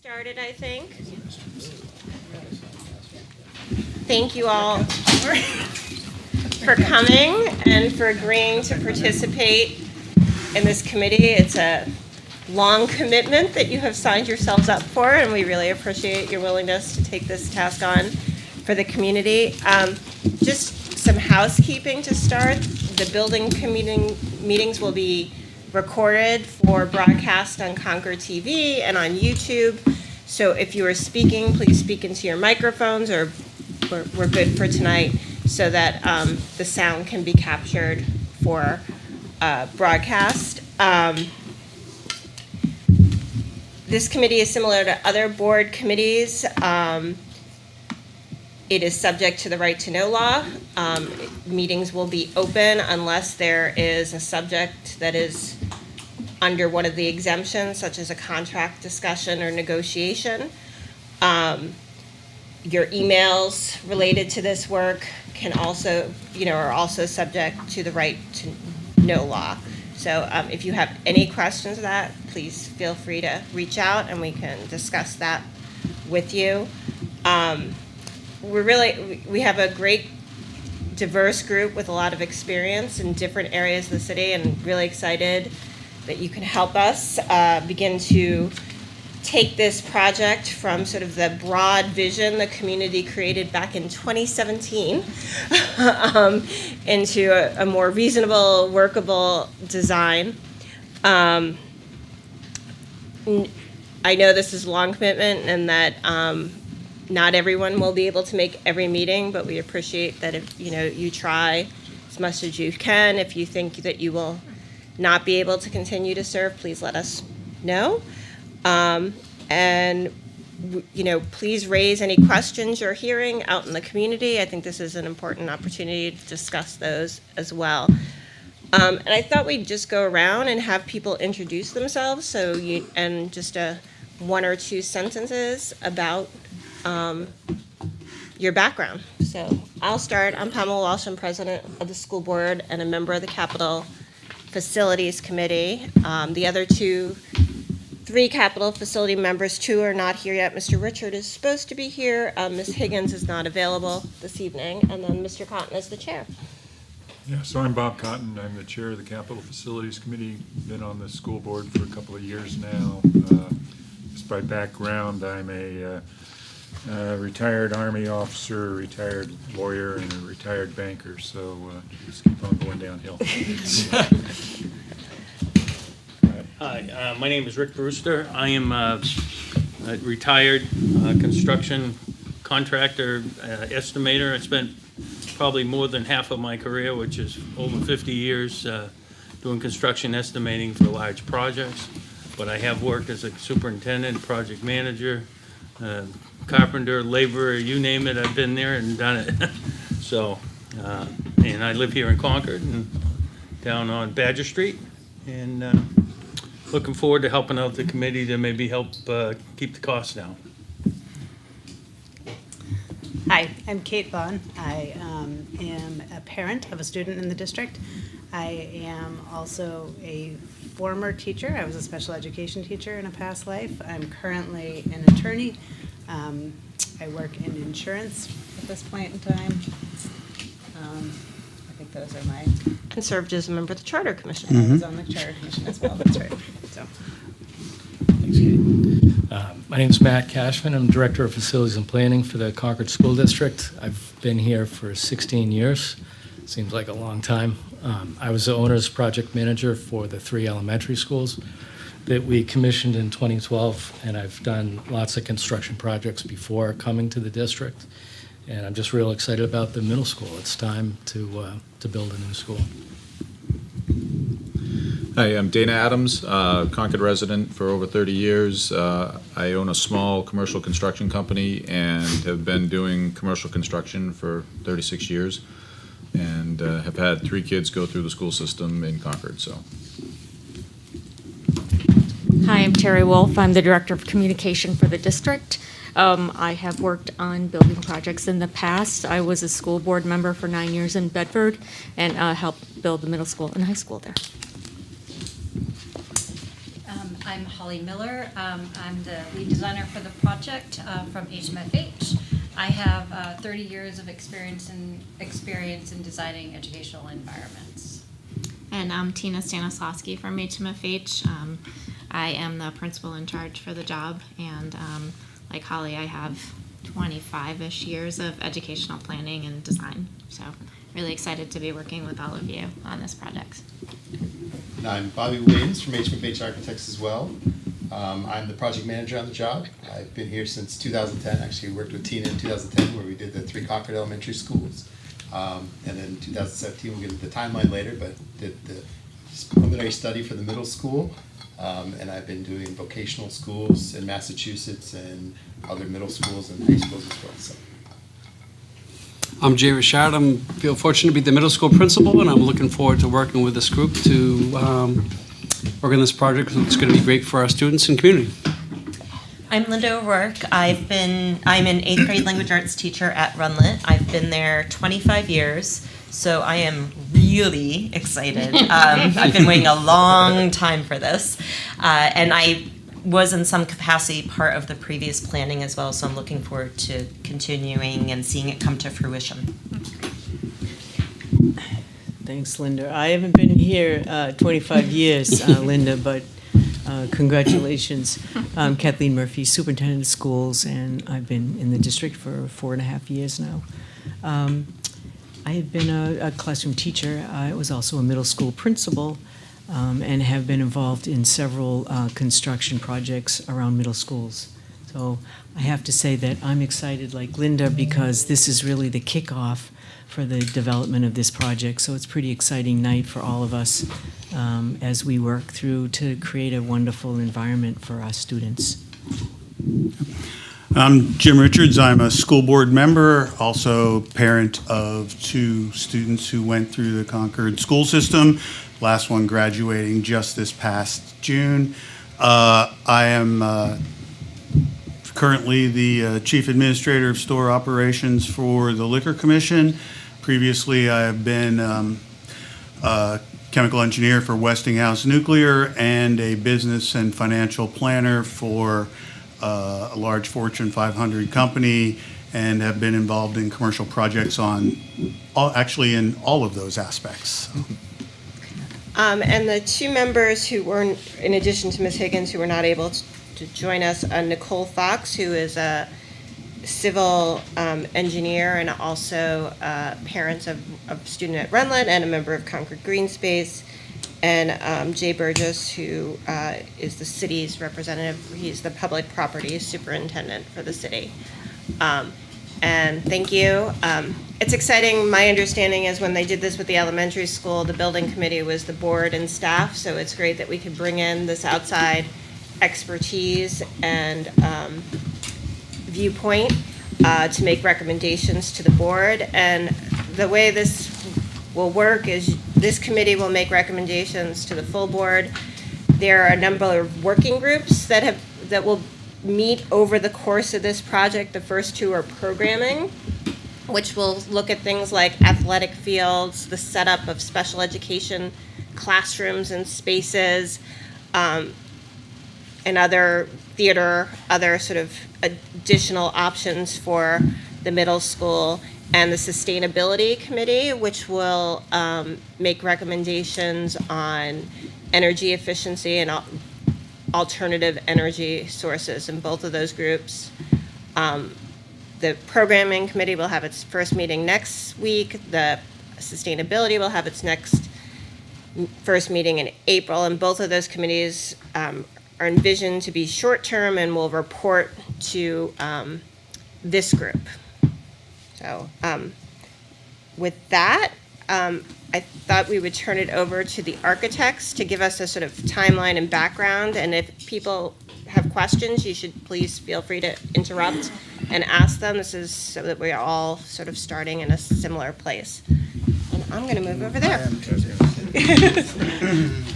Started, I think. Thank you all for coming and for agreeing to participate in this committee. It's a long commitment that you have signed yourselves up for, and we really appreciate your willingness to take this task on for the community. Just some housekeeping to start. The building committee meetings will be recorded for broadcast on Concord TV and on YouTube. So if you are speaking, please speak into your microphones, or we're good for tonight, so that the sound can be captured for broadcast. This committee is similar to other board committees. It is subject to the right to know law. Meetings will be open unless there is a subject that is under one of the exemptions, such as a contract discussion or negotiation. Your emails related to this work can also, are also subject to the right to know law. So if you have any questions of that, please feel free to reach out and we can discuss that with you. We have a great diverse group with a lot of experience in different areas of the city, and really excited that you can help us begin to take this project from sort of the broad vision the community created back in 2017 into a more reasonable, workable design. I know this is a long commitment and that not everyone will be able to make every meeting, but we appreciate that if you try as much as you can. If you think that you will not be able to continue to serve, please let us know. And please raise any questions you're hearing out in the community. I think this is an important opportunity to discuss those as well. And I thought we'd just go around and have people introduce themselves. And just one or two sentences about your background. So I'll start. I'm Pamela Walsh. I'm president of the school board and a member of the Capital Facilities Committee. The other three Capital Facility members, two are not here yet. Mr. Richard is supposed to be here. Ms. Higgins is not available this evening. And then Mr. Cotton is the chair. Yeah, so I'm Bob Cotton. I'm the chair of the Capital Facilities Committee. Been on the school board for a couple of years now. Just by background, I'm a retired Army officer, retired lawyer, and a retired banker. So just keep on going downhill. Hi, my name is Rick Brewster. I am a retired construction contractor, estimator. I spent probably more than half of my career, which is over 50 years, doing construction estimating for large projects. But I have worked as a superintendent, project manager, carpenter, laborer, you name it, I've been there and done it. So, and I live here in Concord and down on Badger Street, and looking forward to helping out the committee to maybe help keep the costs down. Hi, I'm Kate Vaughn. I am a parent of a student in the district. I am also a former teacher. I was a special education teacher in a past life. I'm currently an attorney. I work in insurance at this point in time. I think those are my... And served as a member of the Charter Commission. I was on the Charter Commission as well, that's right. So. Thanks, Kate. My name is Matt Cashman. I'm Director of Facilities and Planning for the Concord School District. I've been here for 16 years. Seems like a long time. I was the owner's project manager for the 3 elementary schools that we commissioned in 2012, and I've done lots of construction projects before coming to the district. And I'm just real excited about the middle school. It's time to build a new school. Hi, I'm Dana Adams, Concord resident for over 30 years. I own a small commercial construction company and have been doing commercial construction for 36 years, and have had 3 kids go through the school system in Concord. So. Hi, I'm Terry Wolf. I'm the Director of Communication for the district. I have worked on building projects in the past. I was a school board member for 9 years in Bedford and helped build the middle school and high school there. I'm Holly Miller. I'm the lead designer for the project from HMFH. I have 30 years of experience in designing educational environments. And I'm Tina Stanislavski from HMFH. I am the principal in charge for the job, and like Holly, I have 25-ish years of educational planning and design. So really excited to be working with all of you on this project. And I'm Bobby Williams from HMFH Architects as well. I'm the project manager on the job. I've been here since 2010. Actually worked with Tina in 2010 where we did the 3 Concord elementary schools. And then 2017, we'll get into the timeline later, but did the preliminary study for the middle school. And I've been doing vocational schools in Massachusetts and other middle schools and high schools as well. So. I'm Jay Richard. I feel fortunate to be the middle school principal, and I'm looking forward to working with this group to work on this project. It's going to be great for our students and community. I'm Linda O'Rourke. I'm an 8th grade language arts teacher at Runlet. I've been there 25 years, so I am really excited. I've been waiting a long time for this, and I was in some capacity part of the previous planning as well, so I'm looking forward to continuing and seeing it come to fruition. Thanks, Linda. I haven't been here 25 years, Linda, but congratulations. I'm Kathleen Murphy, superintendent of schools, and I've been in the district for 4.5 years now. I have been a classroom teacher. I was also a middle school principal, and have been involved in several construction projects around middle schools. So I have to say that I'm excited like Linda because this is really the kickoff for the development of this project. So it's a pretty exciting night for all of us as we work through to create a wonderful environment for our students. I'm Jim Richards. I'm a school board member, also parent of 2 students who went through the Concord school system. Last one graduating just this past June. I am currently the Chief Administrator of Store Operations for the Liquor Commission. Previously, I have been a chemical engineer for Westinghouse Nuclear and a business and financial planner for a large Fortune 500 company, and have been involved in commercial projects in all of those aspects. And the 2 members who weren't, in addition to Ms. Higgins, who were not able to join us, Nicole Fox, who is a civil engineer and also parent of a student at Runlet and a member of Concord Green Space, and Jay Burgess, who is the city's representative. He's the public property superintendent for the city. And thank you. It's exciting. My understanding is when they did this with the elementary school, the building committee was the board and staff, so it's great that we could bring in this outside expertise and viewpoint to make recommendations to the board. And the way this will work is this committee will make recommendations to the full board. There are a number of working groups that will meet over the course of this project. The first 2 are programming, which will look at things like athletic fields, the setup of special education classrooms and spaces, and other theater, other sort of additional options for the middle school, and the sustainability committee, which will make recommendations on energy efficiency and alternative energy sources in both of those groups. The programming committee will have its first meeting next week. The sustainability will have its first meeting in April, and both of those committees are envisioned to be short-term and will report to this group. So with that, I thought we would turn it over to the architects to give us a sort of timeline and background, and if people have questions, you should please feel free to interrupt and ask them. This is so that we are all sort of starting in a similar place. And I'm going to move over there.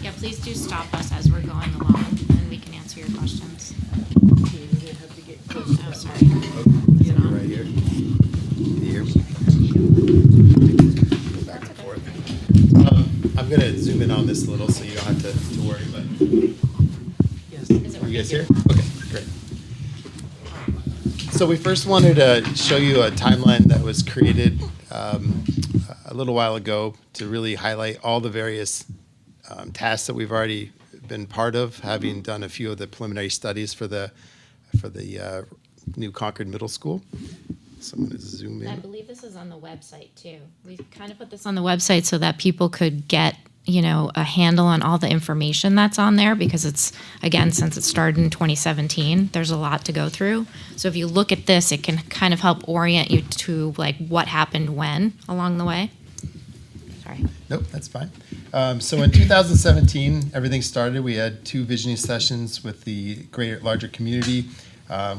Yeah, please do stop us as we're going along, and we can answer your questions. Oh, sorry. Is it on? Right here. Here. Back and forth. I'm going to zoom in on this a little so you don't have to worry. But You guys here? Okay, great. So we first wanted to show you a timeline that was created a little while ago to really highlight all the various tasks that we've already been part of, having done a few of the preliminary studies for the new Concord Middle School. So I'm going to zoom in. I believe this is on the website too. We kind of put this on the website so that people could get, you know, a handle on all the information that's on there, because it's, again, since it started in 2017, there's a lot to go through. So if you look at this, it can kind of help orient you to like what happened when along the way. Sorry. Nope, that's fine. So in 2017, everything started. We had 2 visioning sessions with the larger community.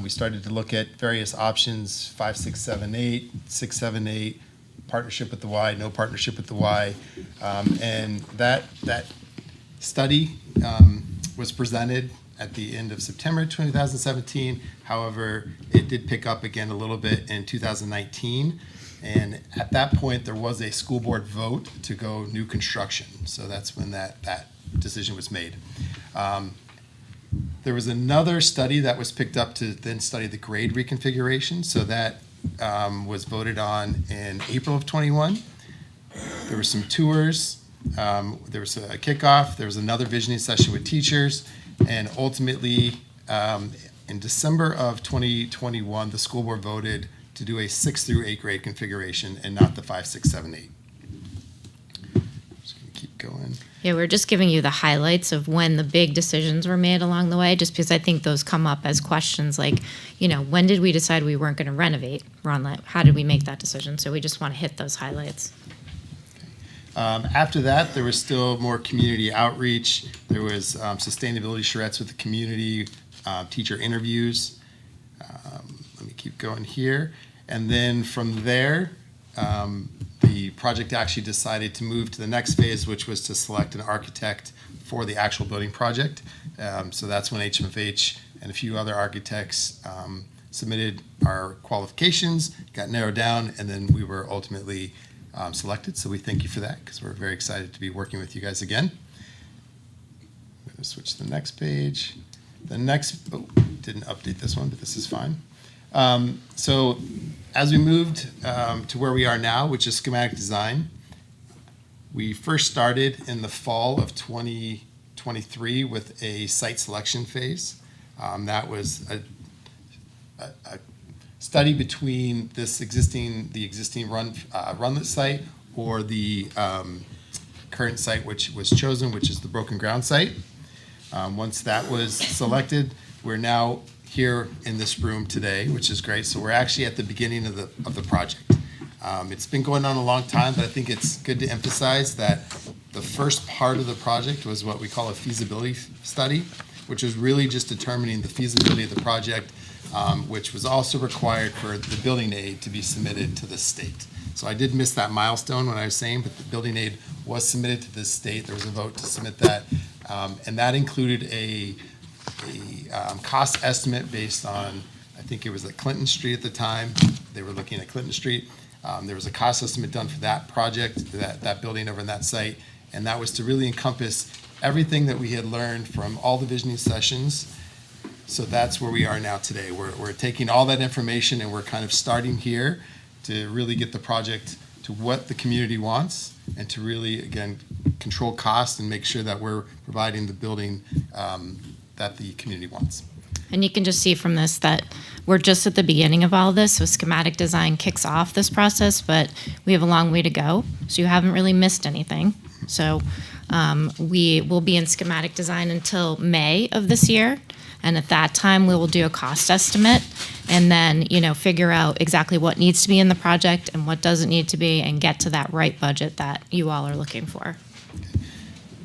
We started to look at various options, 5, 6, 7, 8, 6, 7, 8, partnership with the Y, no partnership with the Y. And that study was presented at the end of September 2017. However, it did pick up again a little bit in 2019. And at that point, there was a school board vote to go new construction. So that's when that decision was made. There was another study that was picked up to then study the grade reconfiguration. So that was voted on in April of 21. There were some tours. There was a kickoff. There was another visioning session with teachers. And ultimately, in December of 2021, the school board voted to do a 6 through 8 grade configuration and not the 5, 6, 7, 8. Just gonna keep going. Yeah, we're just giving you the highlights of when the big decisions were made along the way, just because I think those come up as questions like, you know, when did we decide we weren't going to renovate Runlet? How did we make that decision? So we just want to hit those highlights. After that, there was still more community outreach. There was sustainability charrettes with the community, teacher interviews. Let me keep going here. And then from there, the project actually decided to move to the next phase, which was to select an architect for the actual building project. So that's when HMFH and a few other architects submitted our qualifications, got narrowed down, and then we were ultimately selected. So we thank you for that, because we're very excited to be working with you guys again. I'm going to switch to the next page. The next, didn't update this one, but this is fine. So as we moved to where we are now, which is schematic design, we first started in the fall of 2023 with a site selection phase. That was a study between the existing Runlet site or the current site which was chosen, which is the broken ground site. Once that was selected, we're now here in this room today, which is great. So we're actually at the beginning of the project. It's been going on a long time, but I think it's good to emphasize that the first part of the project was what we call a feasibility study, which was really just determining the feasibility of the project, which was also required for the building aid to be submitted to the state. So I did miss that milestone when I was saying, but the building aid was submitted to the state. There was a vote to submit that, and that included a cost estimate based on, I think it was at Clinton Street at the time. They were looking at Clinton Street. There was a cost estimate done for that project, that building over in that site, and that was to really encompass everything that we had learned from all the visioning sessions. So that's where we are now today. We're taking all that information and we're kind of starting here to really get the project to what the community wants and to really, again, control cost and make sure that we're providing the building that the community wants. And you can just see from this that we're just at the beginning of all this. So schematic design kicks off this process, but we have a long way to go. So you haven't really missed anything. So we will be in schematic design until May of this year. And at that time, we will do a cost estimate and then, you know, figure out exactly what needs to be in the project and what doesn't need to be and get to that right budget that you all are looking for.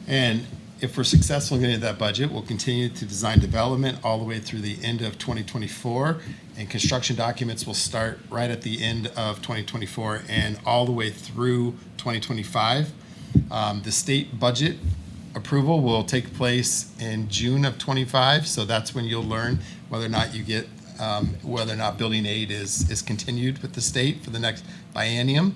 And if we're successful in getting that budget, we'll continue to design development all the way through the end of 2024. And construction documents will start right at the end of 2024 and all the way through 2025. The state budget approval will take place in June of 25, so that's when you'll learn whether or not you get whether or not building aid is continued with the state for the next biennium.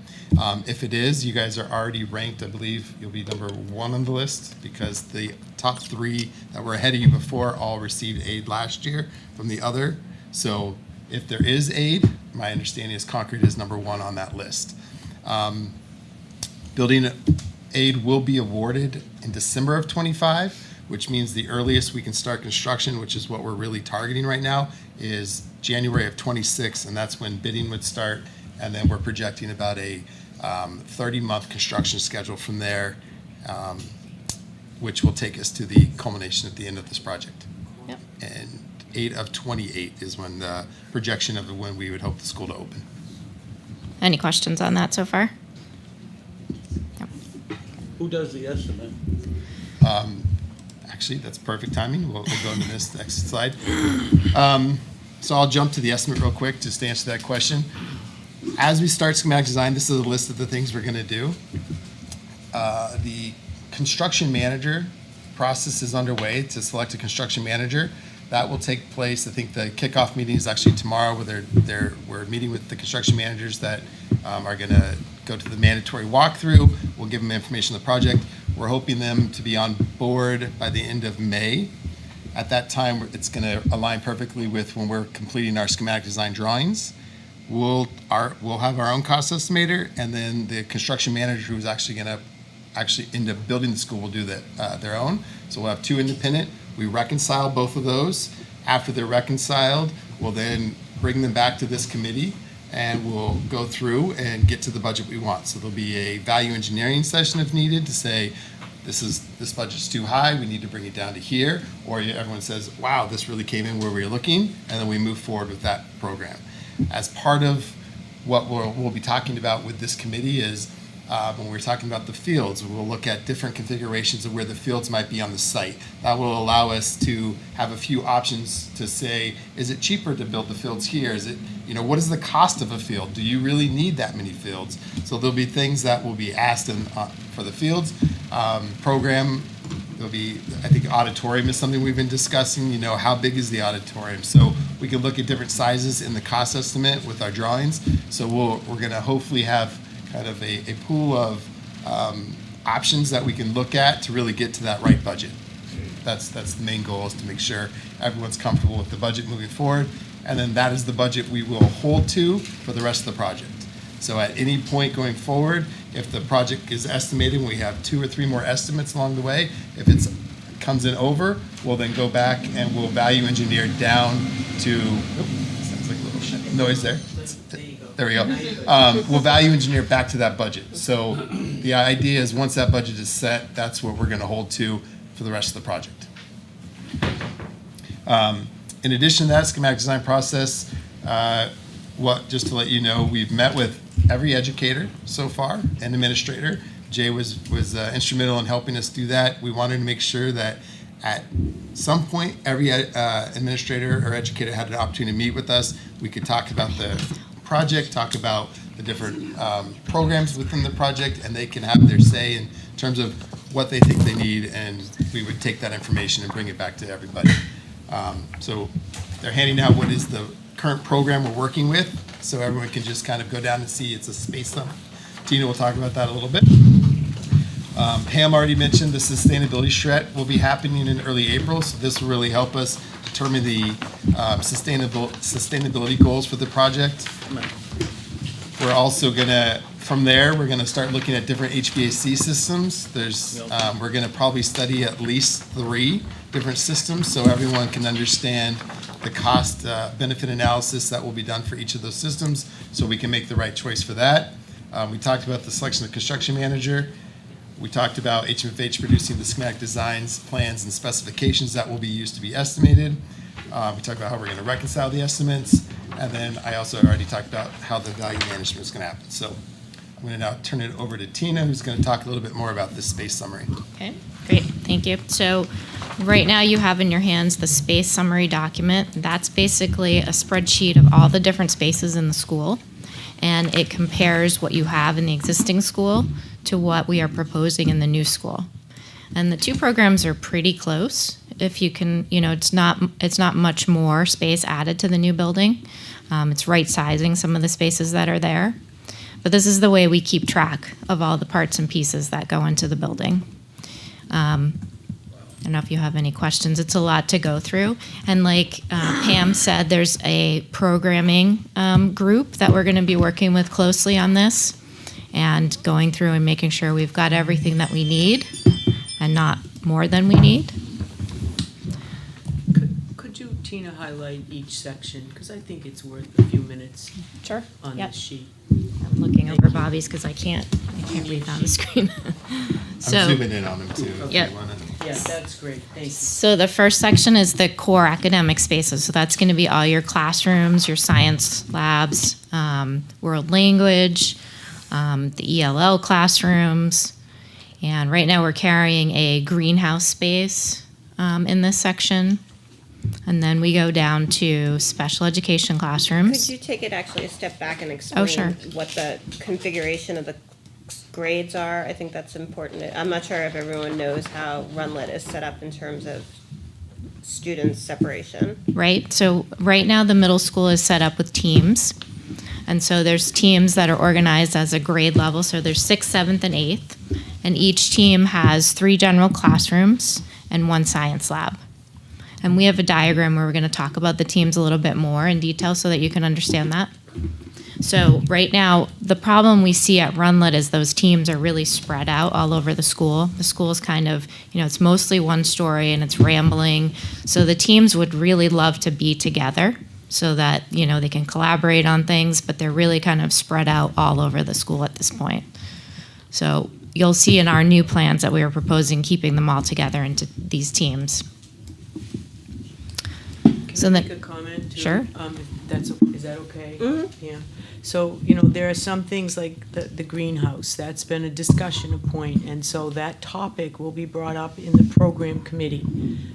If it is, you guys are already ranked, I believe you'll be number 1 on the list because the top 3 that were ahead of you before all received aid last year from the other. So if there is aid, my understanding is Concord is number 1 on that list. Building aid will be awarded in December of 25, which means the earliest we can start construction, which is what we're really targeting right now, is January of 26, and that's when bidding would start. And then we're projecting about a 30-month construction schedule from there, which will take us to the culmination at the end of this project. Yep. And 8 of 28 is when the projection of when we would hope the school to open. Any questions on that so far? Who does the estimate? Actually, that's perfect timing. We'll go into this next slide. So I'll jump to the estimate real quick just to answer that question. As we start schematic design, this is a list of the things we're going to do. The construction manager process is underway to select a construction manager. That will take place. I think the kickoff meeting is actually tomorrow, where we're meeting with the construction managers that are going to go to the mandatory walkthrough. We'll give them information on the project. We're hoping them to be on board by the end of May. At that time, it's going to align perfectly with when we're completing our schematic design drawings. We'll have our own cost estimator, and then the construction manager who's actually going to end up building the school will do their own. So we'll have 2 independent. We reconcile both of those. After they're reconciled, we'll then bring them back to this committee, and we'll go through and get to the budget we want. So there'll be a value engineering session if needed to say, this budget's too high, we need to bring it down to here. Or everyone says, wow, this really came in where we were looking, and then we move forward with that program. As part of what we'll be talking about with this committee is when we're talking about the fields, we'll look at different configurations of where the fields might be on the site. That will allow us to have a few options to say, is it cheaper to build the fields here? Is it, what is the cost of a field? Do you really need that many fields? So there'll be things that will be asked for the fields. Program, there'll be, I think auditorium is something we've been discussing, how big is the auditorium? So we can look at different sizes in the cost estimate with our drawings. So we're gonna hopefully have kind of a pool of options that we can look at to really get to that right budget. That's the main goal, is to make sure everyone's comfortable with the budget moving forward. And then that is the budget we will hold to for the rest of the project. So at any point going forward, if the project is estimated, we have 2 or 3 more estimates along the way. If it comes in over, we'll then go back and we'll value engineer down to, sounds like a little noise there. There we go. We'll value engineer back to that budget. So the idea is once that budget is set, that's what we're going to hold to for the rest of the project. In addition to that schematic design process, just to let you know, we've met with every educator so far and administrator. Jay was instrumental in helping us do that. We wanted to make sure that at some point, every administrator or educator had an opportunity to meet with us. We could talk about the project, talk about the different programs within the project, and they can have their say in terms of what they think they need, and we would take that information and bring it back to everybody. So they're handing out what is the current program we're working with, so everyone can just kind of go down and see it's a space sum. Tina will talk about that a little bit. Pam already mentioned the sustainability shred will be happening in early April, so this will really help us determine the sustainability goals for the project. We're also gonna, from there, we're gonna start looking at different HVAC systems. We're gonna probably study at least 3 different systems so everyone can understand the cost benefit analysis that will be done for each of those systems so we can make the right choice for that. We talked about the selection of construction manager. We talked about HMFH producing the schematic designs, plans, and specifications that will be used to be estimated. We talked about how we're going to reconcile the estimates. And then I also already talked about how the value management is going to happen. So I'm going to now turn it over to Tina, who's going to talk a little bit more about this space summary. Okay, great, thank you. So right now you have in your hands the space summary document. That's basically a spreadsheet of all the different spaces in the school. And it compares what you have in the existing school to what we are proposing in the new school. And the 2 programs are pretty close. if you can, it's not much more space added to the new building. It's right sizing some of the spaces that are there. But this is the way we keep track of all the parts and pieces that go into the building. I don't know if you have any questions. It's a lot to go through. And like Pam said, there's a programming group that we're going to be working with closely on this and going through and making sure we've got everything that we need and not more than we need. Could you, Tina, highlight each section? Because I think it's worth a few minutes Sure. on Yep. this sheet. I'm looking over Bobby's because I can't read on the screen. I'm zooming in on them too. if Yep. you wanna- Yeah, that's great. Thank you. So the first section is the core academic spaces. So that's going to be all your classrooms, your science labs, world language, the ELL classrooms. And right now we're carrying a greenhouse space in this section. And then we go down to special education classrooms. Could you take it actually a step back and explain sure. what the configuration of the grades are? I think that's important. I'm not sure if everyone knows how Runlet is set up in terms of student separation. Right? So right now the middle school is set up with teams. And so there's teams that are organized as a grade level. So there's 6th, 7th, and 8th. And each team has 3 general classrooms and 1 science lab. And we have a diagram where we're going to talk about the teams a little bit more in detail so that you can understand that. So right now, the problem we see at Runlet is those teams are really spread out all over the school. The school is kind of, it's mostly one story and it's rambling. So the teams would really love to be together so that, they can collaborate on things, but they're really kind of spread out all over the school at this point. So you'll see in our new plans that we are proposing keeping them all together into these teams. Can I make a comment too? Sure. Is that okay? Mm-hmm. Yeah. So, there are some things like the greenhouse, that's been a discussion point, and so that topic will be brought up in the program committee,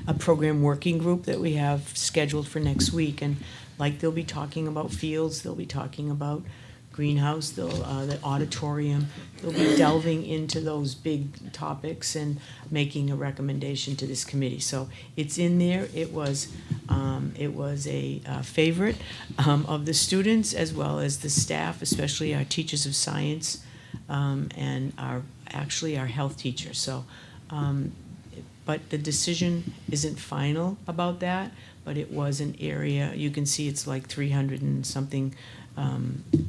a program working group that we have scheduled for next week, and they'll be talking about fields, they'll be talking about greenhouse, the auditorium, they'll be delving into those big topics and making a recommendation to this committee. So it's in there. It was a favorite of the students as well as the staff, especially our teachers of science and our health teacher. So, but the decision isn't final about that, but it was an area, you can see it's like 300 and something,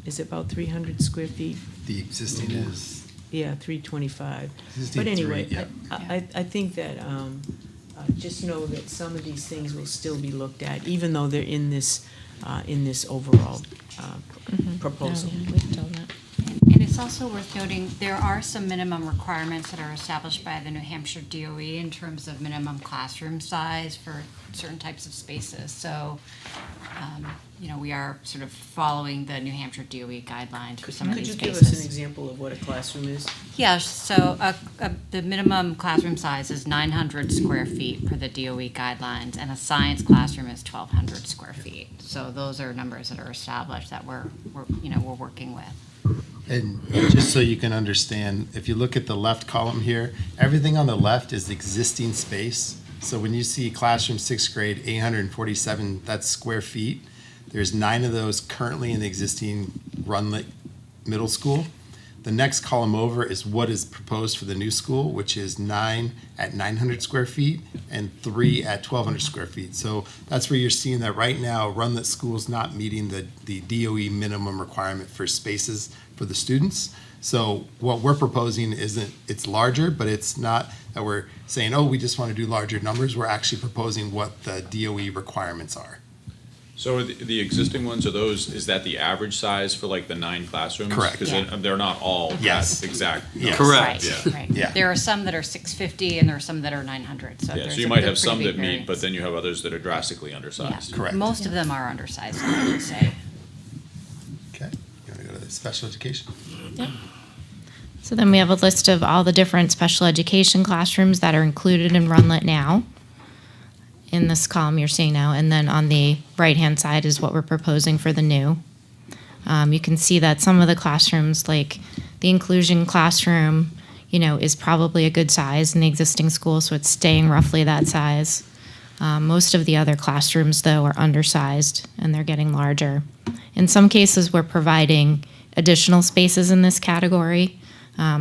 is it about 300 square feet? The existing is, Yeah, 325. Existing But anyway, three, yeah. I think that, just know that some of these things will still be looked at, even though they're in this overall proposal. Oh, yeah, we've done that. And it's also worth noting, there are some minimum requirements that are established by the New Hampshire DOE in terms of minimum classroom size for certain types of spaces. So, we are sort of following the New Hampshire DOE guidelines for some of Could these you spaces. give us an example of what a classroom is? Yeah, so the minimum classroom size is 900 square feet per the DOE guidelines, and a science classroom is 1,200 square feet. So those are numbers that are established that we're working with. and just so you can understand, if you look at the left column here, everything on the left is existing space. So when you see classroom 6th grade, 847, that's square feet. There's 9 of those currently in the existing Runlet Middle School. The next column over is what is proposed for the new school, which is 9 at 900 square feet and 3 at 1,200 square feet. So that's where you're seeing that right now, Runlet School's not meeting the DOE minimum requirement for spaces for the students. So what we're proposing isn't, it's larger, but it's not that we're saying, oh, we just want to do larger numbers. We're actually proposing what the DOE requirements are. So are the existing ones, is that the average size for like the 9 classrooms? Correct. Because Yeah. they're not all Yes. that exact. Yes. Correct. Yeah. Right. Yeah. There are some that are 650 and there are some that are 900. So Yeah, there's so you a might have pretty some big that meet, variance. but then you have others that are drastically Yeah. undersized. Correct. Most of them are undersized, I would say. Okay, you want to go to special education? So then we have a list of all the different special education classrooms that are included in Runlet now, in this column you're seeing now. And then on the right-hand side is what we're proposing for the new. You can see that some of the classrooms, like the inclusion classroom, is probably a good size in the existing school, so it's staying roughly that size. Most of the other classrooms, though, are undersized and they're getting larger. In some cases, we're providing additional spaces in this category.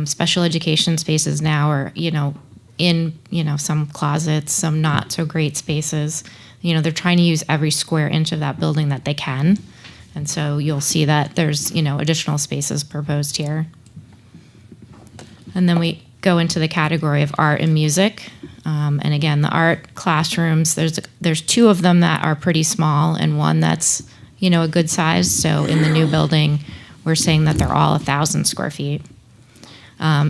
Special education spaces now are, in, some closets, some not so great spaces. They're trying to use every square inch of that building that they can. And so you'll see that there's, additional spaces proposed here. And then we go into the category of art and music. And again, the art classrooms, there's two of them that are pretty small and one that's, a good size. So in the new building, we're saying that they're all 1,000 square feet.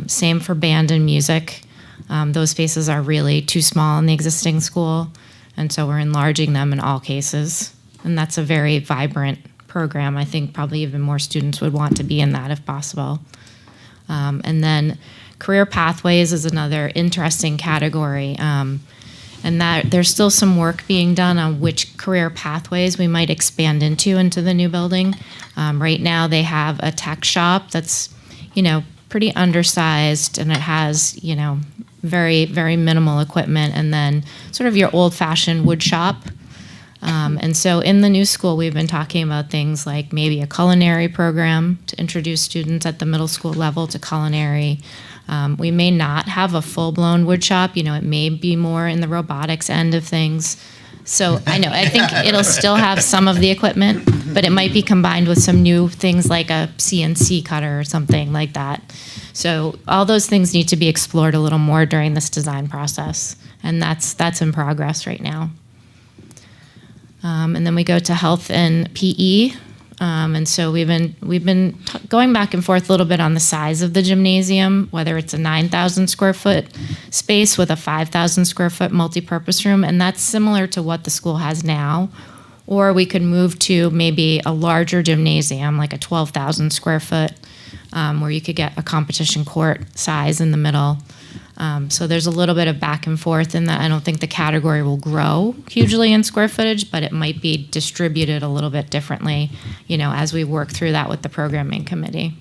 Same for band and music. Those spaces are really too small in the existing school. And so we're enlarging them in all cases. And that's a very vibrant program. I think probably even more students would want to be in that if possible. And then career pathways is another interesting category. And that there's still some work being done on which career pathways we might expand into the new building. Right now they have a tech shop that's, pretty undersized and it has, very, very minimal equipment, and then sort of your old-fashioned wood shop. And so in the new school, we've been talking about things like maybe a culinary program to introduce students at the middle school level to culinary. We may not have a full-blown wood shop. It may be more in the robotics end of things. So I think it'll still have some of the equipment, but it might be combined with some new things like a CNC cutter or something like that. So all those things need to be explored a little more during this design process, and that's in progress right now. And then we go to health and PE. And so we've been going back and forth a little bit on the size of the gymnasium, whether it's a 9,000 square foot space with a 5,000 square foot multipurpose room, and that's similar to what the school has now. Or we could move to maybe a larger gymnasium, like a 12,000 square foot, where you could get a competition court size in the middle. So there's a little bit of back and forth in that. I don't think the category will grow hugely in square footage, but it might be distributed a little bit differently, as we work through that with the programming committee.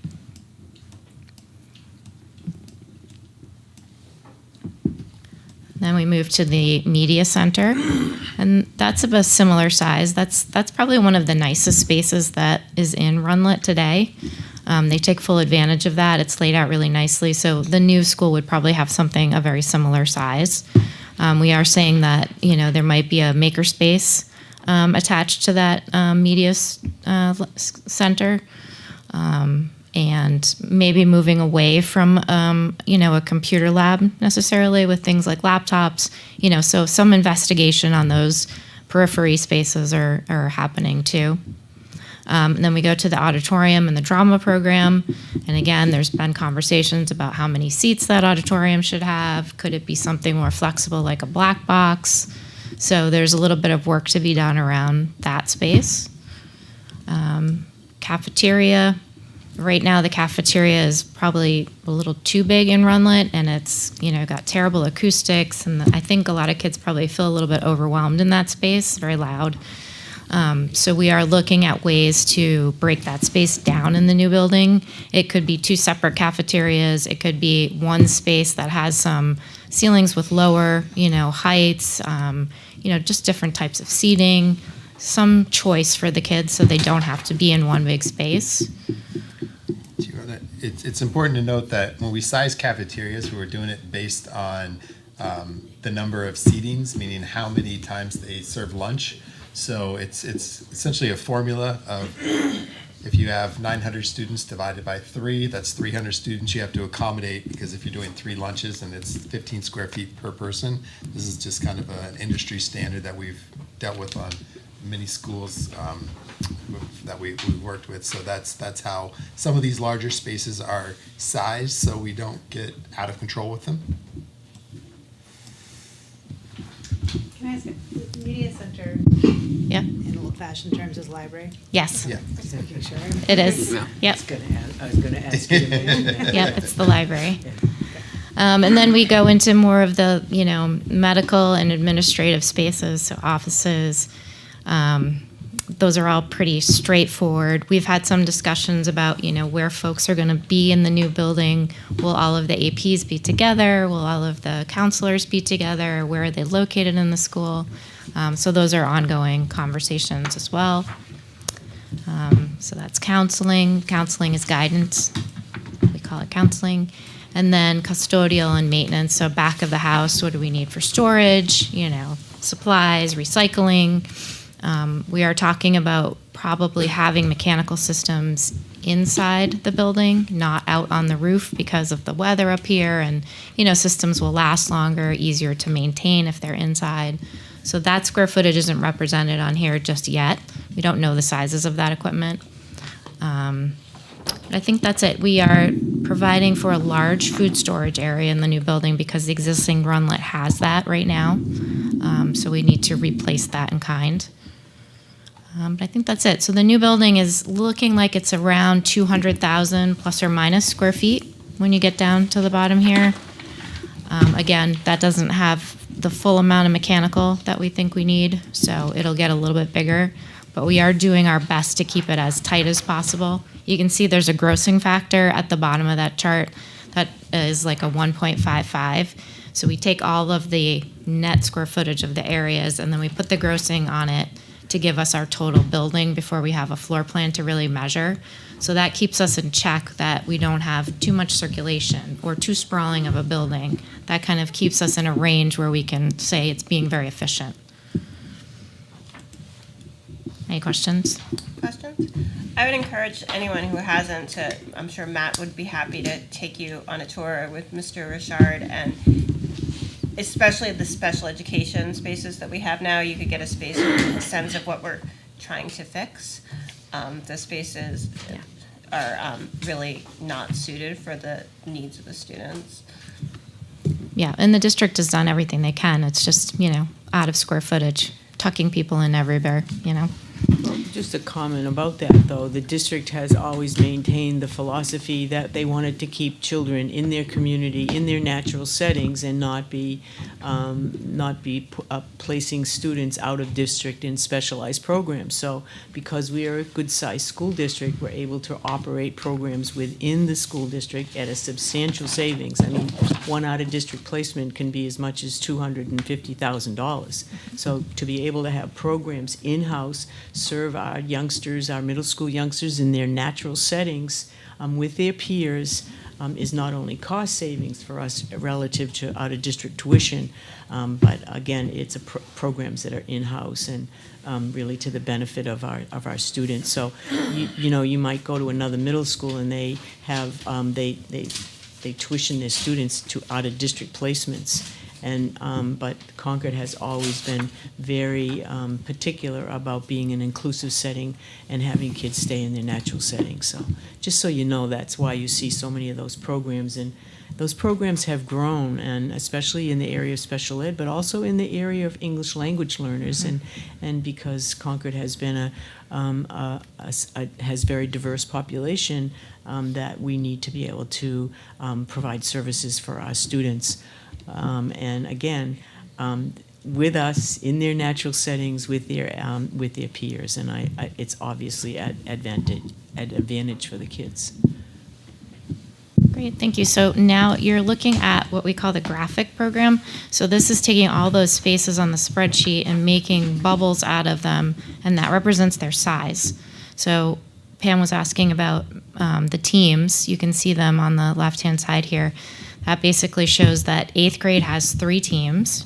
Then we move to the media center, and that's of a similar size. That's probably one of the nicest spaces that is in Runlet today. They take full advantage of that. It's laid out really nicely. So the new school would probably have something a very similar size. We are saying that, there might be a makerspace attached to that media center. And maybe moving away from, a computer lab necessarily with things like laptops, so some investigation on those periphery spaces are happening too. And then we go to the auditorium and the drama program. And again, there's been conversations about how many seats that auditorium should have. Could it be something more flexible like a black box? So there's a little bit of work to be done around that space. Cafeteria. Right now, the cafeteria is probably a little too big in Runlet, and it's, got terrible acoustics. And I think a lot of kids probably feel a little bit overwhelmed in that space, very loud. So we are looking at ways to break that space down in the new building. It could be two separate cafeterias. It could be one space that has some ceilings with lower, heights, just different types of seating, some choice for the kids so they don't have to be in one big space. It's important to note that when we size cafeterias, we're doing it based on the number of seatings, meaning how many times they serve lunch. So it's essentially a formula of if you have 900 students divided by 3, that's 300 students you have to accommodate, because if you're doing 3 lunches and it's 15 square feet per person, this is just kind of an industry standard that we've dealt with on many schools that we've worked with. So that's how some of these larger spaces are sized, so we don't get out of control with them. Can I ask you, the media center, Yeah. in old-fashioned terms, is library? Yes. Yeah. Just making sure. It is. Yeah. Yep. I was gonna ask you to mention that. Yep, it's the library. And then we go into more of the, medical and administrative spaces, so offices. Those are all pretty straightforward. We've had some discussions about, where folks are going to be in the new building. Will all of the APs be together? Will all of the counselors be together? Where are they located in the school? So those are ongoing conversations as well. So that's counseling. Counseling is guidance. We call it counseling. And then custodial and maintenance. So back of the house, what do we need for storage? Supplies, recycling. We are talking about probably having mechanical systems inside the building, not out on the roof because of the weather up here. And, systems will last longer, easier to maintain if they're inside. So that square footage isn't represented on here just yet. We don't know the sizes of that equipment. I think that's it. We are providing for a large food storage area in the new building because the existing Runlet has that right now. So we need to replace that in kind. But I think that's it. So the new building is looking like it's around 200,000 plus or minus square feet when you get down to the bottom here. Again, that doesn't have the full amount of mechanical that we think we need, so it'll get a little bit bigger. But we are doing our best to keep it as tight as possible. You can see there's a grossing factor at the bottom of that chart that is like a 1.55. So we take all of the net square footage of the areas and then we put the grossing on it to give us our total building before we have a floor plan to really measure. So that keeps us in check that we don't have too much circulation or too sprawling of a building. That kind of keeps us in a range where we can say it's being very efficient. Any questions? Questions? I would encourage anyone who hasn't to, I'm sure Matt would be happy to take you on a tour with Mr. Richard, and especially the special education spaces that we have now, you could get a sense of what we're trying to fix. The spaces are really not suited for the needs of the students. Yeah, and the district has done everything they can. It's just, out of square footage, tucking people in everywhere, Well, just a comment about that, though. The district has always maintained the philosophy that they wanted to keep children in their community, in their natural settings, and not be placing students out of district in specialized programs. So because we are a good-sized school district, we're able to operate programs within the school district at a substantial savings. I mean, one out-of-district placement can be as much as $250,000. So to be able to have programs in-house, serve our youngsters, our middle school youngsters in their natural settings with their peers is not only cost savings for us relative to out-of-district tuition, but again, it's programs that are in-house and really to the benefit of our students. So you might go to another middle school and they have they tuition their students to out-of-district placements. But Concord has always been very particular about being an inclusive setting and having kids stay in their natural setting. So just so you know, that's why you see so many of those programs. And those programs have grown, and especially in the area of special ed, but also in the area of English language learners. And because Concord has been has very diverse population, that we need to be able to provide services for our students. And again, with us in their natural settings with their peers, and it's obviously at advantage for the kids. Great, thank you. So now you're looking at what we call the graphic program. So this is taking all those spaces on the spreadsheet and making bubbles out of them, and that represents their size. So Pam was asking about the teams. You can see them on the left-hand side here. That basically shows that 8th grade has 3 teams,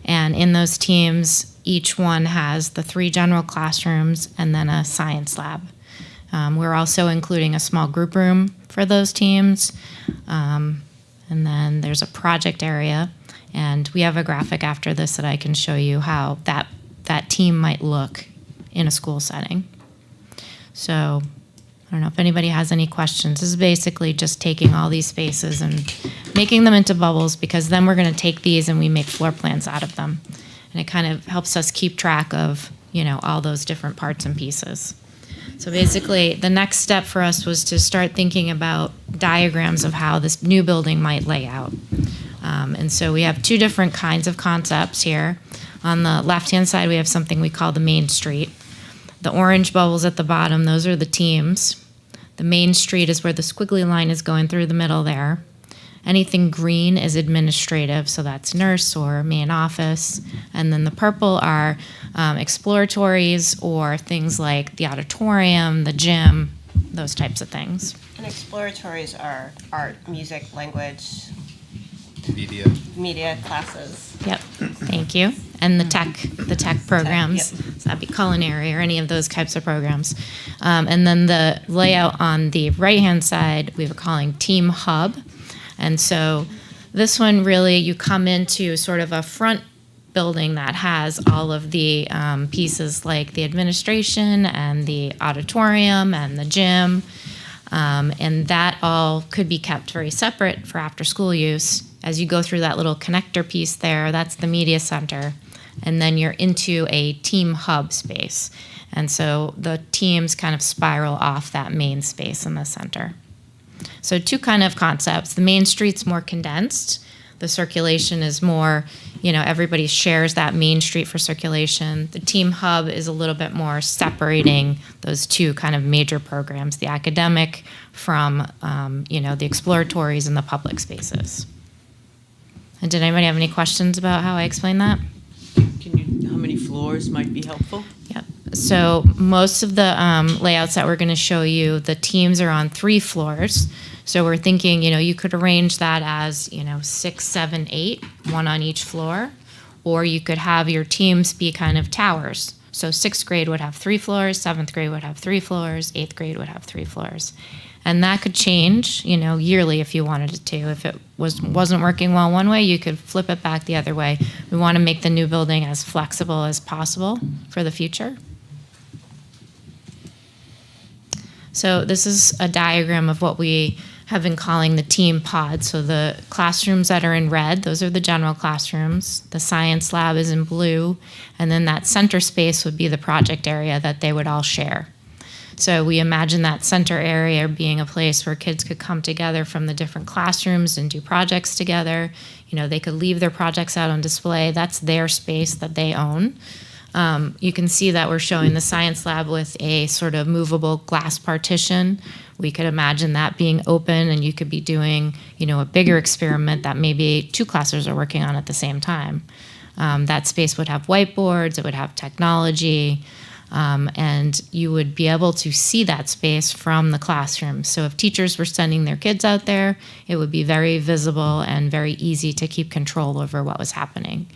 and in those teams, each one has the 3 general classrooms and then a science lab. We're also including a small group room for those teams, and then there's a project area, and we have a graphic after this that I can show you how that team might look in a school setting. So I don't know if anybody has any questions. This is basically just taking all these spaces and making them into bubbles, because then we're going to take these and we make floor plans out of them. And it kind of helps us keep track of, all those different parts and pieces. So basically, the next step for us was to start thinking about diagrams of how this new building might lay out. And so we have 2 different kinds of concepts here. On the left-hand side, we have something we call the main street. The orange bubbles at the bottom, those are the teams. The main street is where the squiggly line is going through the middle there. Anything green is administrative, so that's nurse or main office. And then the purple are exploratories or things like the auditorium, the gym, those types of things. And exploratories are art, music, language, Media. classes. Yep, thank you. And the tech programs, yep. so that'd be culinary or any of those types of programs. And then the layout on the right-hand side, we were calling Team Hub. And so this one really, you come into sort of a front building that has all of the pieces like the administration and the auditorium and the gym. And that all could be kept very separate for after-school use. As you go through that little connector piece there, that's the media center. And then you're into a team hub space. And so the teams kind of spiral off that main space in the center. So two kind of concepts. The main street's more condensed. The circulation is more, everybody shares that main street for circulation. The team hub is a little bit more separating those two kind of major programs, the academic from, the exploratories and the public spaces. And did anybody have any questions about how I explained that? How many floors might be helpful? Yep. So most of the layouts that we're going to show you, the teams are on 3 floors. So we're thinking, you could arrange that as, 6, 7, 8, one on each floor, or you could have your teams be kind of towers. So 6th grade would have 3 floors, 7th grade would have 3 floors, 8th grade would have 3 floors. And that could change, yearly if you wanted it to. If it wasn't working well one way, you could flip it back the other way. We want to make the new building as flexible as possible for the future. So this is a diagram of what we have been calling the team pod. So the classrooms that are in red, those are the general classrooms. The science lab is in blue. And then that center space would be the project area that they would all share. So we imagine that center area being a place where kids could come together from the different classrooms and do projects together. They could leave their projects out on display. That's their space that they own. You can see that we're showing the science lab with a sort of movable glass partition. We could imagine that being open and you could be doing, a bigger experiment that maybe 2 classes are working on at the same time. That space would have whiteboards, it would have technology, and you would be able to see that space from the classroom. So if teachers were sending their kids out there, it would be very visible and very easy to keep control over what was happening.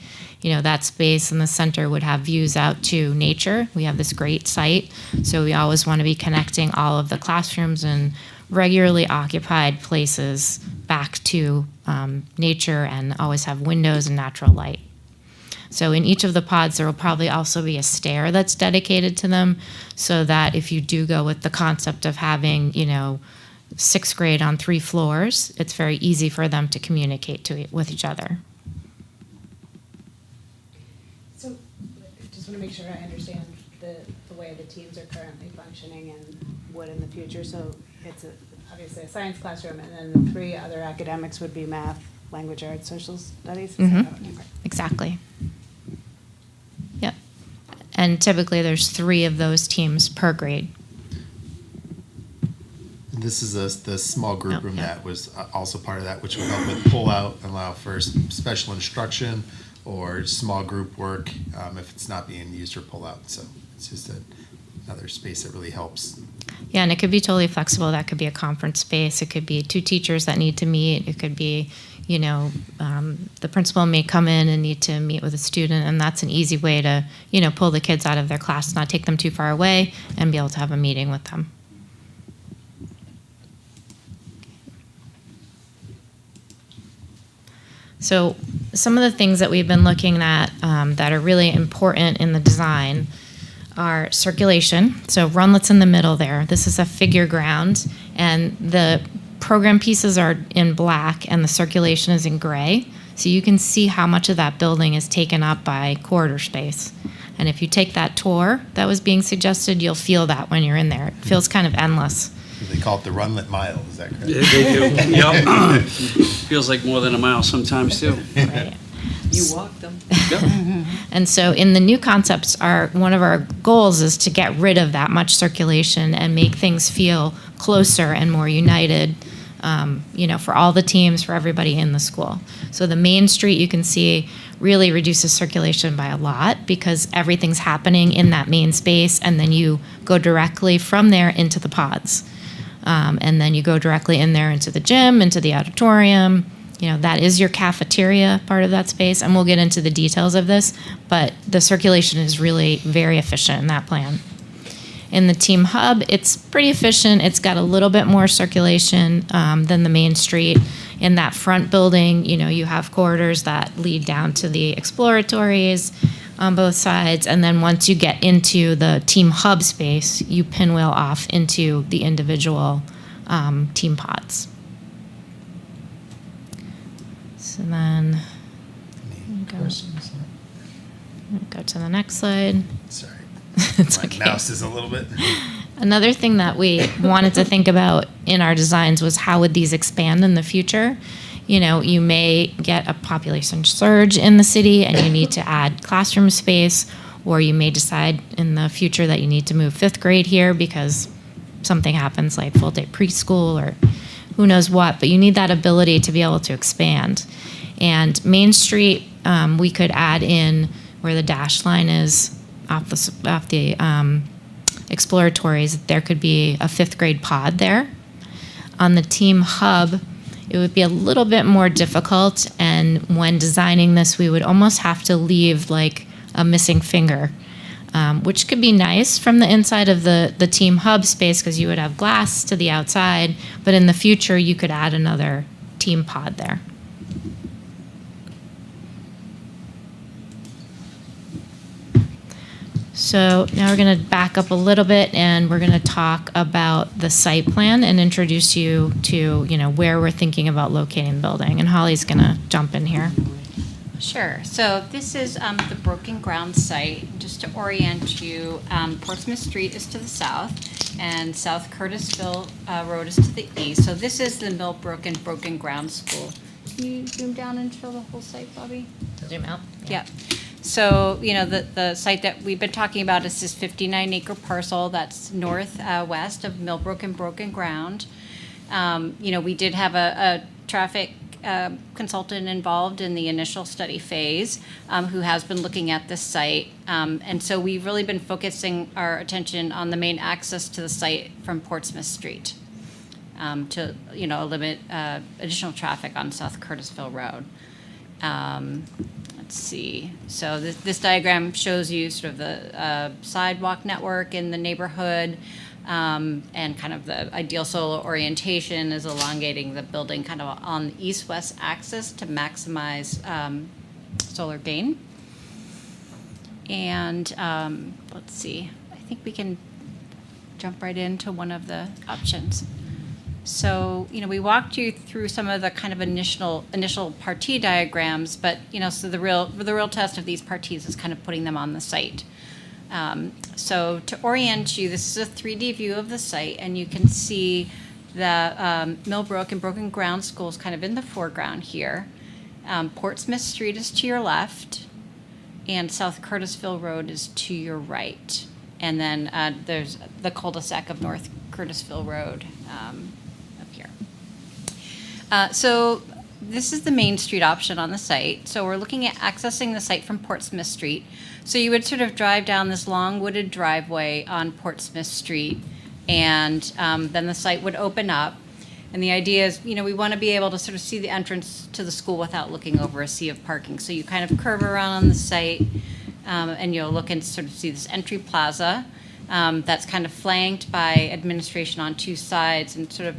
That space in the center would have views out to nature. We have this great site, so we always want to be connecting all of the classrooms and regularly occupied places back to nature and always have windows and natural light. So in each of the pods, there will probably also be a stair that's dedicated to them so that if you do go with the concept of having, 6th grade on 3 floors, it's very easy for them to communicate with each other. So I just want to make sure I understand the way the teams are currently functioning and would in the future. So it's obviously a science classroom, and then the 3 other academics would be math, language arts, social studies. Exactly. Yep. And typically there's 3 of those teams per grade. This is the small group room yeah. that was also part of that, which would help with pull-out, allow for special instruction or small group work if it's not being used for pull-out. So it's just another space that really helps. Yeah, and it could be totally flexible. That could be a conference space. It could be 2 teachers that need to meet. It could be, the principal may come in and need to meet with a student, and that's an easy way to, pull the kids out of their class, not take them too far away, and be able to have a meeting with them. So some of the things that we've been looking at that are really important in the design are circulation. So Runlet's in the middle there. This is a figure ground, and the program pieces are in black and the circulation is in gray. So you can see how much of that building is taken up by corridor space. And if you take that tour that was being suggested, you'll feel that when you're in there. It feels kind of endless. They call it the Runlet Mile, is that correct? They do, yep. Feels like more than a mile sometimes, too. Right. You walk them. Yep. And so in the new concepts, one of our goals is to get rid of that much circulation and make things feel closer and more united for all the teams, for everybody in the school. So the main street, you can see, really reduces circulation by a lot because everything's happening in that main space, and then you go directly from there into the pods. And then you go directly in there into the gym, into the auditorium. That is your cafeteria part of that space, and we'll get into the details of this, but the circulation is really very efficient in that plan. In the team hub, it's pretty efficient. It's got a little bit more circulation than the main street. In that front building, you have corridors that lead down to the exploratories on both sides, and then once you get into the team hub space, you pinwheel off into the individual team pods. So then, go to the next slide. Sorry. It's My okay. mouse is a little bit. Another thing that we wanted to think about in our designs was how would these expand in the future? You may get a population surge in the city and you need to add classroom space, or you may decide in the future that you need to move 5th grade here because something happens like full day preschool or who knows what, but you need that ability to be able to expand. And Main Street, we could add in where the dash line is off the exploratories, there could be a 5th grade pod there. On the team hub, it would be a little bit more difficult, and when designing this, we would almost have to leave like a missing finger, which could be nice from the inside of the team hub space because you would have glass to the outside, but in the future, you could add another team pod there. So now we're going to back up a little bit and we're going to talk about the site plan and introduce you to, where we're thinking about locating the building. And Holly's going to jump in here. Sure. So this is the Broken Ground site. Just to orient you, Portsmouth Street is to the south, and South Curtisville Road is to the east. So this is the Millbrook and Broken Ground School. Can you zoom down and show the whole site, Bobby? Zoom out. Yeah. So, the site that we've been talking about is this 59-acre parcel that's northwest of Millbrook and Broken Ground. We did have a traffic consultant involved in the initial study phase who has been looking at this site. And so we've really been focusing our attention on the main access to the site from Portsmouth Street to, limit additional traffic on South Curtisville Road. Let's see. So this diagram shows you sort of the sidewalk network in the neighborhood, and kind of the ideal solar orientation is elongating the building kind of on the east-west axis to maximize solar gain. And let's see. I think we can jump right into one of the options. So, we walked you through some of the kind of initial partie diagrams, but, so the real test of these parties is kind of putting them on the site. So to orient you, this is a 3D view of the site, and you can see the Millbrook and Broken Ground schools kind of in the foreground here. Portsmouth Street is to your left, and South Curtisville Road is to your right. And then there's the cul-de-sac of North Curtisville Road up here. So this is the Main Street option on the site. So we're looking at accessing the site from Portsmouth Street. So you would sort of drive down this long wooded driveway on Portsmouth Street, and then the site would open up. And the idea is, we want to be able to sort of see the entrance to the school without looking over a sea of parking. So you kind of curve around on the site, and you'll look and sort of see this entry plaza that's kind of flanked by administration on two sides and sort of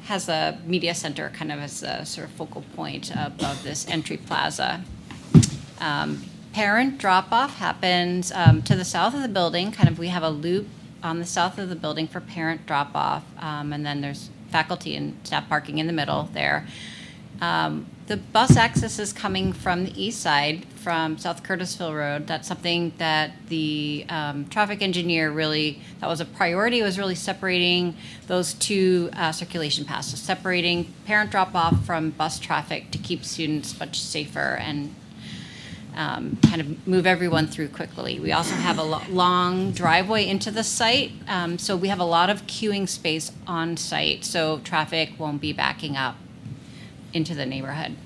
has a media center kind of as a sort of focal point above this entry plaza. Parent drop-off happens to the south of the building. Kind of we have a loop on the south of the building for parent drop-off, and then there's faculty and staff parking in the middle there. The bus access is coming from the east side, from South Curtisville Road. That's something that the traffic engineer really, that was a priority, was really separating those two circulation paths. So separating parent drop-off from bus traffic to keep students much safer and kind of move everyone through quickly. We also have a long driveway into the site, so we have a lot of queuing space on site, so traffic won't be backing up into the neighborhood.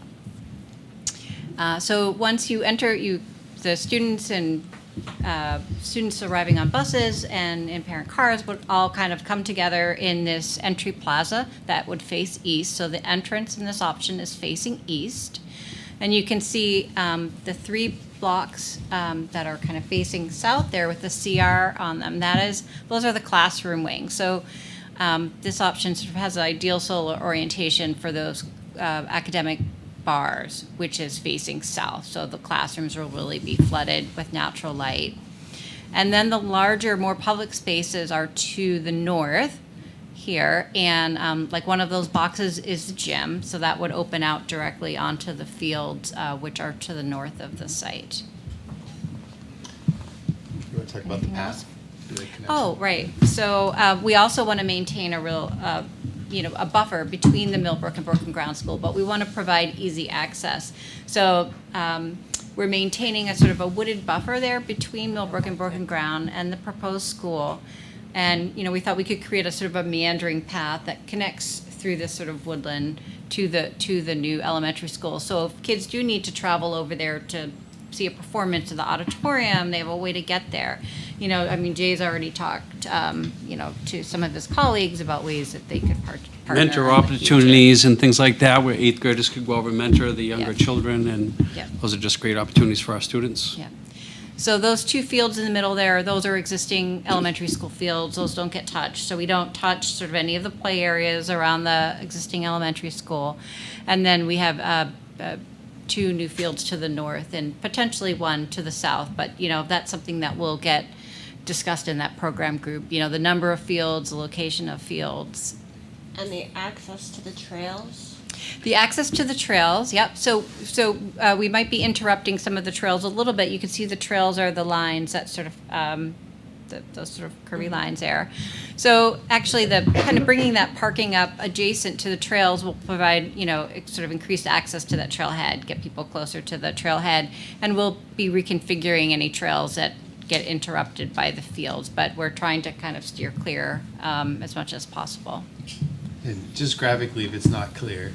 So once you enter, the students and students arriving on buses and in parent cars would all kind of come together in this entry plaza that would face east. So the entrance in this option is facing east. And you can see the 3 blocks that are kind of facing south there with the CR on them. Those are the classroom wings. So this option sort of has an ideal solar orientation for those academic bars, which is facing south. So the classrooms will really be flooded with natural light. And then the larger, more public spaces are to the north here. And like one of those boxes is the gym. So that would open out directly onto the fields, which are to the north of the site. You want to talk about the path? Oh, right. So we also want to maintain a real, a buffer between the Millbrook and Brooklyn Ground School, but we want to provide easy access. So we're maintaining a sort of a wooded buffer there between Millbrook and Brooklyn Ground and the proposed school. And, we thought we could create a sort of a meandering path that connects through this sort of woodland to the new elementary school. So if kids do need to travel over there to see a performance in the auditorium, they have a way to get there. Jay's already talked, to some of his colleagues about ways that they could partner. Mentor opportunities and things like that, where 8th graders could go over and mentor the younger children, and those are just great opportunities for our students. Yeah. So those 2 fields in the middle there, those are existing elementary school fields. Those don't get touched. So we don't touch sort of any of the play areas around the existing elementary school. And then we have 2 new fields to the north and potentially 1 to the south. But, that's something that will get discussed in that program group. The number of fields, the location of fields. And the access to the trails? The access to the trails, yep. So we might be interrupting some of the trails a little bit. You can see the trails are the lines that sort of, those sort of curvy lines there. So actually the kind of bringing that parking up adjacent to the trails will provide, sort of increased access to that trailhead, get people closer to the trailhead. And we'll be reconfiguring any trails that get interrupted by the fields, but we're trying to kind of steer clear as much as possible. And just graphically, if it's not clear,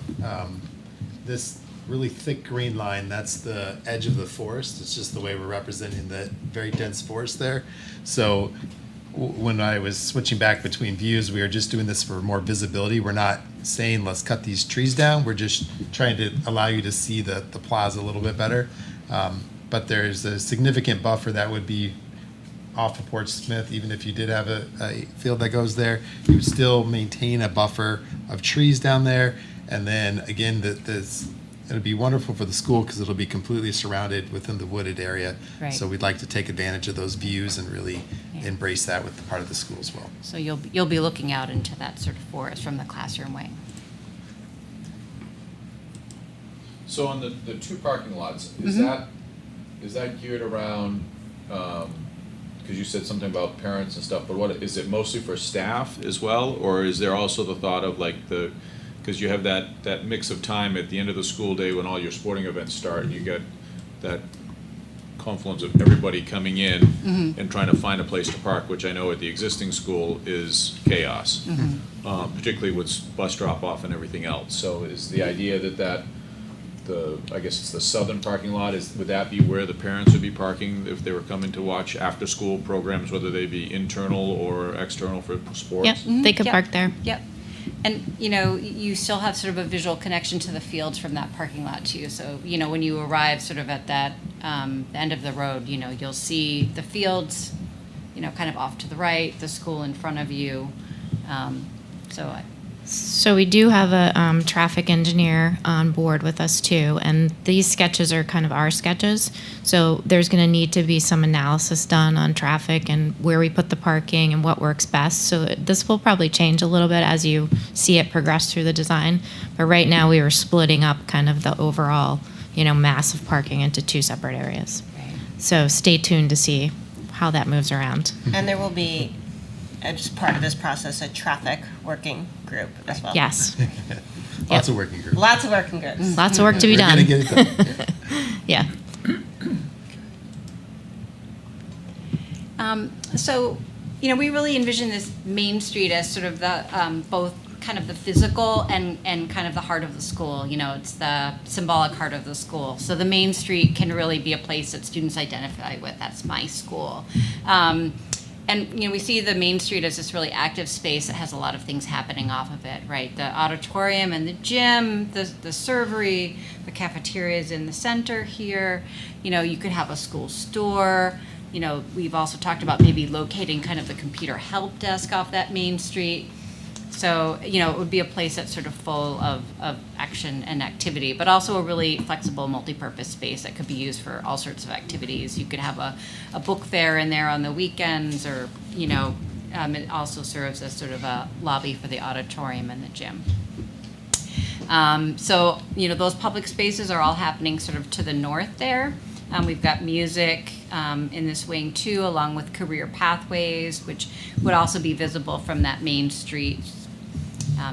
this really thick green line, that's the edge of the forest. It's just the way we're representing the very dense forest there. So when I was switching back between views, we were just doing this for more visibility. We're not saying let's cut these trees down. We're just trying to allow you to see the plaza a little bit better. But there's a significant buffer that would be off of Port Smith. Even if you did have a field that goes there, you would still maintain a buffer of trees down there. And then again, it'll be wonderful for the school because it'll be completely surrounded within the wooded area. Right. So we'd like to take advantage of those views and really embrace that with the part of the school as well. So you'll be looking out into that sort of forest from the classroom wing. So on the 2 parking lots, is that geared around, because you said something about parents and stuff, but what, is it mostly for staff as well? Or is there also the thought of like because you have that mix of time at the end of the school day when all your sporting events start, and you get that confluence of everybody coming in and trying to find a place to park, which I know at the existing school is chaos, particularly with bus drop-off and everything else. So is the idea that I guess it's the southern parking lot, would that be where the parents would be parking if they were coming to watch after-school programs, whether they be internal or external for sports? Yep, they could park there. Yep. And, you still have sort of a visual connection to the fields from that parking lot too. So, when you arrive sort of at that end of the road, you'll see the fields, kind of off to the right, the school in front of you. So we do have a traffic engineer on board with us too, and these sketches are kind of our sketches. So there's going to need to be some analysis done on traffic and where we put the parking and what works best. So this will probably change a little bit as you see it progress through the design. But right now we were splitting up kind of the overall, mass of parking into 2 separate areas. Right. So stay tuned to see how that moves around. And there will be, as part of this process, a traffic working group as well. Yes. Lots of working groups. Lots of working groups. Lots of work to be We're done. gonna get it done. Yeah. So, we really envision this Main Street as sort of the both kind of the physical and kind of the heart of the school. It's the symbolic heart of the school. So the Main Street can really be a place that students identify with. That's my school. And we see the Main Street as this really active space that has a lot of things happening off of it, right? The auditorium and the gym, the servery, the cafeteria is in the center here. You could have a school store. We've also talked about maybe locating kind of the computer help desk off that Main Street. So, it would be a place that's sort of full of action and activity, but also a really flexible multi-purpose space that could be used for all sorts of activities. You could have a book fair in there on the weekends, or, it also serves as sort of a lobby for the auditorium and the gym. So, those public spaces are all happening sort of to the north there. We've got music in this wing too, along with career pathways, which would also be visible from that Main Street.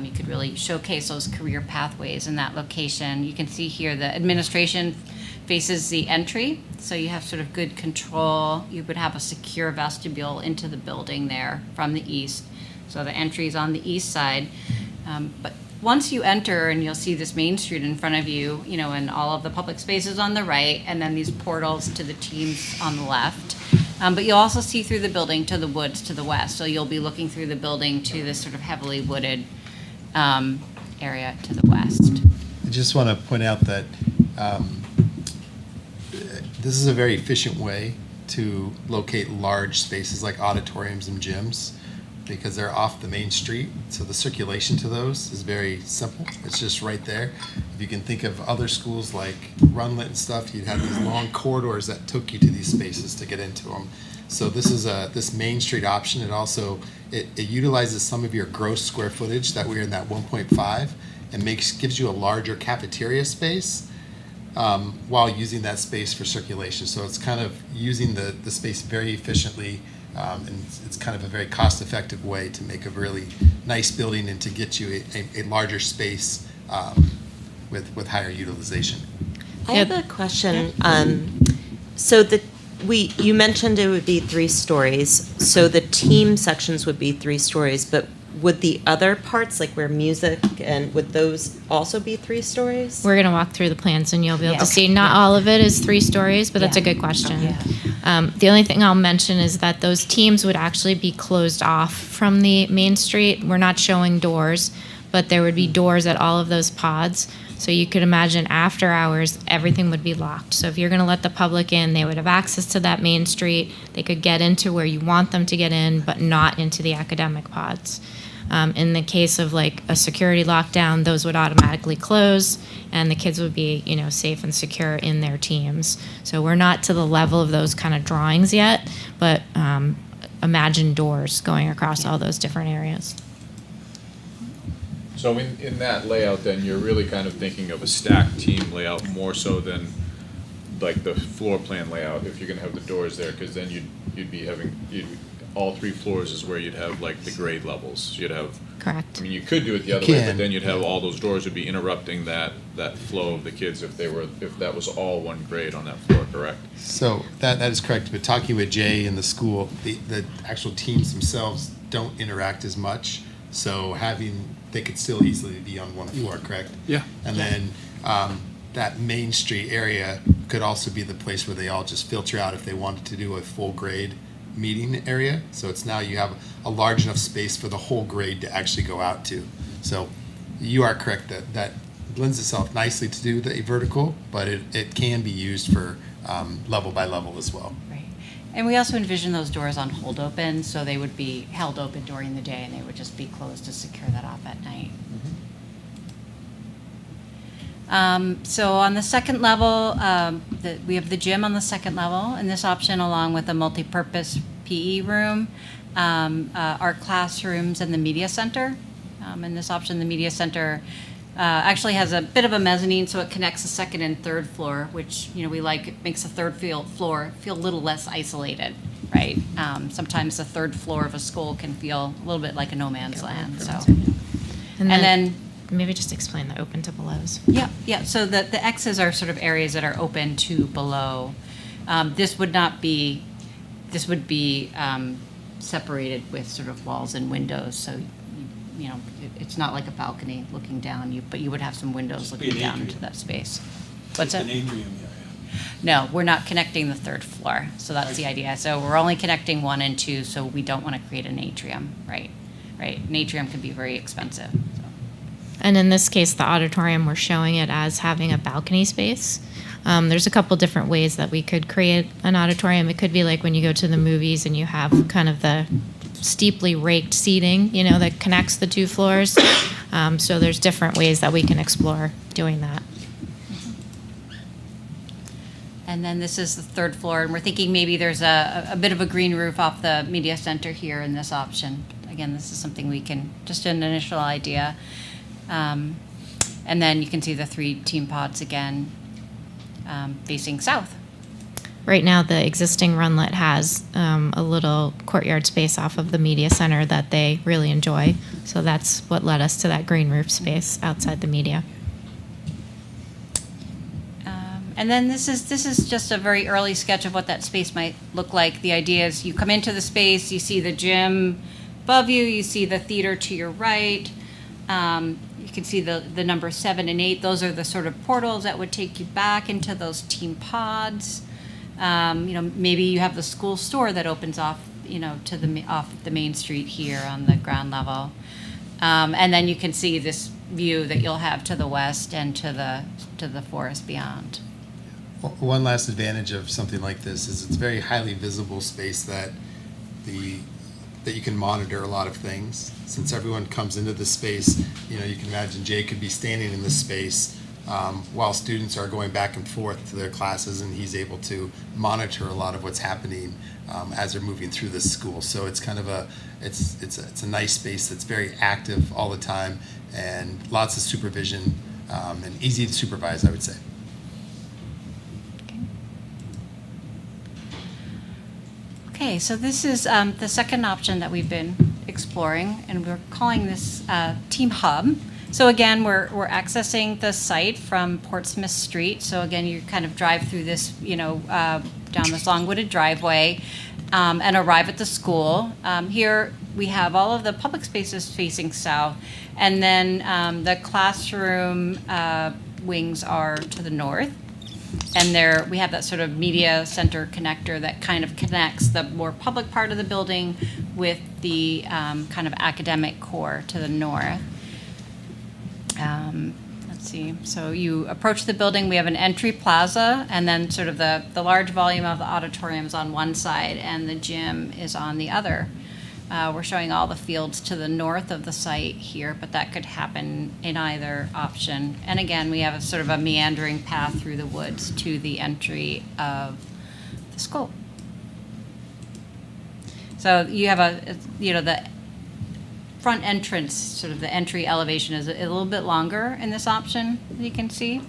You could really showcase those career pathways in that location. You can see here the administration faces the entry, so you have sort of good control. You would have a secure vestibule into the building there from the east. So the entry is on the east side. But once you enter, and you'll see this Main Street in front of you, and all of the public spaces on the right, and then these portals to the teams on the left. But you'll also see through the building to the woods to the west. So you'll be looking through the building to this sort of heavily wooded area to the west. I just want to point out that this is a very efficient way to locate large spaces like auditoriums and gyms, because they're off the main street, so the circulation to those is very simple. It's just right there. If you can think of other schools like Runlet and stuff, you'd have these long corridors that took you to these spaces to get into them. So this is this Main Street option. It also it utilizes some of your gross square footage that we're in that 1.5, and gives you a larger cafeteria space while using that space for circulation. So it's kind of using the space very efficiently. And it's kind of a very cost-effective way to make a really nice building and to get you a larger space with higher utilization. I have a question. So you mentioned it would be 3 stories. So the team sections would be 3 stories, but would the other parts, like where music, and would those also be 3 stories? We're going to walk through the plans and you'll be able Yeah. to see not all of it is 3 stories, but that's a good question. Yeah. The only thing I'll mention is that those teams would actually be closed off from the Main Street. We're not showing doors, but there would be doors at all of those pods. So you could imagine after hours, everything would be locked. So if you're going to let the public in, they would have access to that Main Street. They could get into where you want them to get in, but not into the academic pods. In the case of like a security lockdown, those would automatically close, and the kids would be, safe and secure in their teams. So we're not to the level of those kind of drawings yet, but imagine doors going across all those different areas. So in that layout, then, you're really kind of thinking of a stacked team layout more so than like the floor plan layout, if you're gonna have the doors there, because then you'd be having, all 3 floors is where you'd have like the grade levels. You'd have. Correct. I mean, you could do it the other way, but then you'd have all those doors would be interrupting that flow of the kids if that was all one grade on that floor, correct? So that is correct. But talking with Jay in the school, the actual teams themselves don't interact as much. So they could still easily be on one floor, correct? Yeah. And then that Main Street area could also be the place where they all just filter out if they wanted to do a full grade meeting area. So it's now you have a large enough space for the whole grade to actually go out to. So you are correct that lends itself nicely to do the vertical, but it can be used for level by level as well. Right. And we also envision those doors on hold open, so they would be held open during the day and they would just be closed to secure that off at night. So on the second level, we have the gym on the second level, and this option, along with a multi-purpose PE room, art classrooms, and the media center. And this option, the media center, actually has a bit of a mezzanine, so it connects the second and third floor, which we like. It makes the third floor feel a little less isolated, right? Sometimes the third floor of a school can feel a little bit like a no man's land. So, and then maybe just explain the open to belows. Yeah. So the X's are sort of areas that are open to below. This would not be this would be separated with sort of walls and windows, so you know, it's not like a balcony looking down, but you would have some windows Be looking an down atrium. into that space. What's that? An atrium, yeah. No, we're not connecting the third floor, so that's the idea. So we're only connecting 1 and 2, so we don't want to create an atrium, right? Right, an atrium can be very expensive, so. And in this case, the auditorium, we're showing it as having a balcony space. There's a couple different ways that we could create an auditorium. It could be like when you go to the movies and you have kind of the steeply raked seating, you know, that connects the 2 floors. So there's different ways that we can explore doing that. And then this is the 3rd floor, and we're thinking maybe there's a bit of a green roof off the media center here in this option. Again, this is something we can, just an initial idea. And then you can see the 3 team pods again, facing south. Right now, the existing Runlet has a little courtyard space off of the media center that they really enjoy. So that's what led us to that green roof space outside the media. And then this is just a very early sketch of what that space might look like. The idea is you come into the space, you see the gym above you, you see the theater to your right. You can see the number 7 and 8. Those are the sort of portals that would take you back into those team pods. You know, maybe you have the school store that opens off, you know, to off the main street here on the ground level. And then you can see this view that you'll have to the west and to the forest beyond. One last advantage of something like this is it's very highly visible space that you can monitor a lot of things. Since everyone comes into the space, you know, you can imagine Jay could be standing in this space while students are going back and forth to their classes, and he's able to monitor a lot of what's happening as they're moving through this school. So it's kind of it's a nice space that's very active all the time, and lots of supervision and easy to supervise, I would say. Okay, so this is the second option that we've been exploring, and we're calling this Team Hub. So again, we're accessing the site from Portsmouth Street. So again, you kind of drive through this, you know, down this long wooded driveway and arrive at the school. Here we have all of the public spaces facing south, and then the classroom wings are to the north. And there we have that sort of media center connector that kind of connects the more public part of the building with the kind of academic core to the north. Let's see. So you approach the building. We have an entry plaza, and then sort of the large volume of the auditoriums on one side, and the gym is on the other. We're showing all the fields to the north of the site here, but that could happen in either option. And again, we have a sort of a meandering path through the woods to the entry of the school. So you have the front entrance, sort of the entry elevation is a little bit longer in this option, you can see.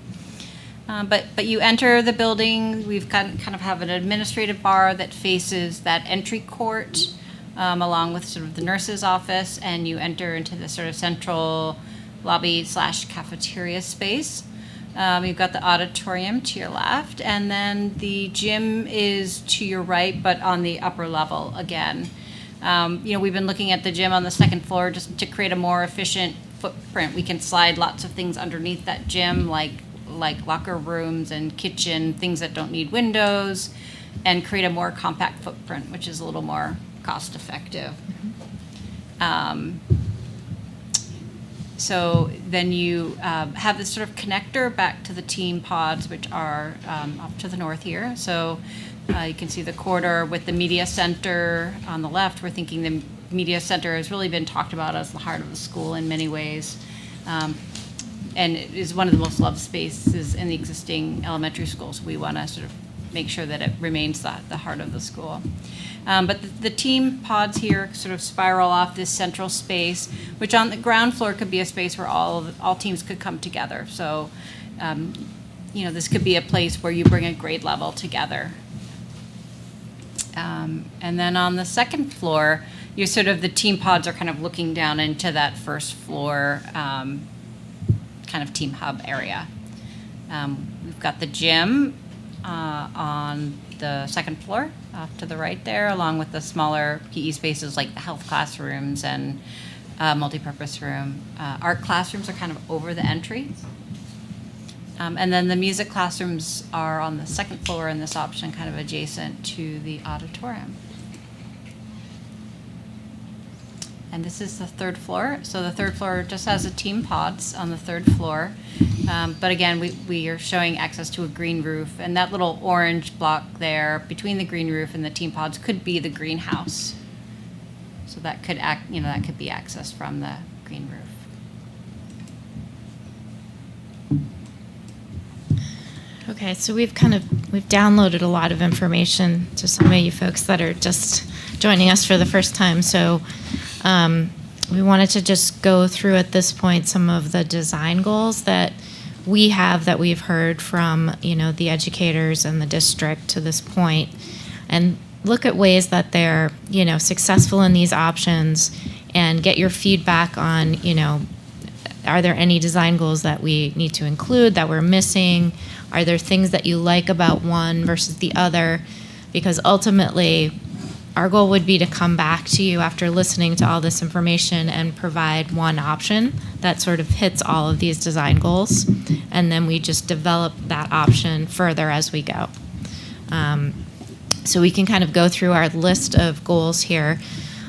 But you enter the building. We've kind of have an administrative bar that faces that entry court, along with sort of the nurse's office, and you enter into the sort of central lobby / cafeteria space. You've got the auditorium to your left, and then the gym is to your right, but on the upper level again. We've been looking at the gym on the 2nd floor just to create a more efficient footprint. We can slide lots of things underneath that gym, like locker rooms and kitchen, things that don't need windows, and create a more compact footprint, which is a little more cost effective. So then you have this sort of connector back to the team pods, which are off to the north here. So you can see the corridor with the media center on the left. We're thinking the media center has really been talked about as the heart of the school in many ways. And it is one of the most loved spaces in the existing elementary schools. We want to sort of make sure that it remains the heart of the school. But the team pods here sort of spiral off this central space, which on the ground floor could be a space where all teams could come together. So, this could be a place where you bring a grade level together. And then on the 2nd floor, the team pods are kind of looking down into that 1st floor kind of team hub area. We've got the gym on the second floor off to the right there, along with the smaller PE spaces like the health classrooms and multipurpose room. Art classrooms are kind of over the entry. And then the music classrooms are on the second floor in this option, kind of adjacent to the auditorium. And this is the third floor. So the third floor just has a team pods on the third floor. But again, we are showing access to a green roof. And that little orange block there between the green roof and the team pods could be the greenhouse. So that could that could be accessed from the green roof. Okay, so we've downloaded a lot of information to some of you folks that are just joining us for the first time. So we wanted to just go through at this point some of the design goals that we have that we've heard from the educators and the district to this point, and look at ways that they're successful in these options, and get your feedback on are there any design goals that we need to include that we're missing? Are there things that you like about one versus the other? Because ultimately, our goal would be to come back to you after listening to all this information and provide one option that sort of hits all of these design goals. And then we just develop that option further as we go. So we can kind of go through our list of goals here.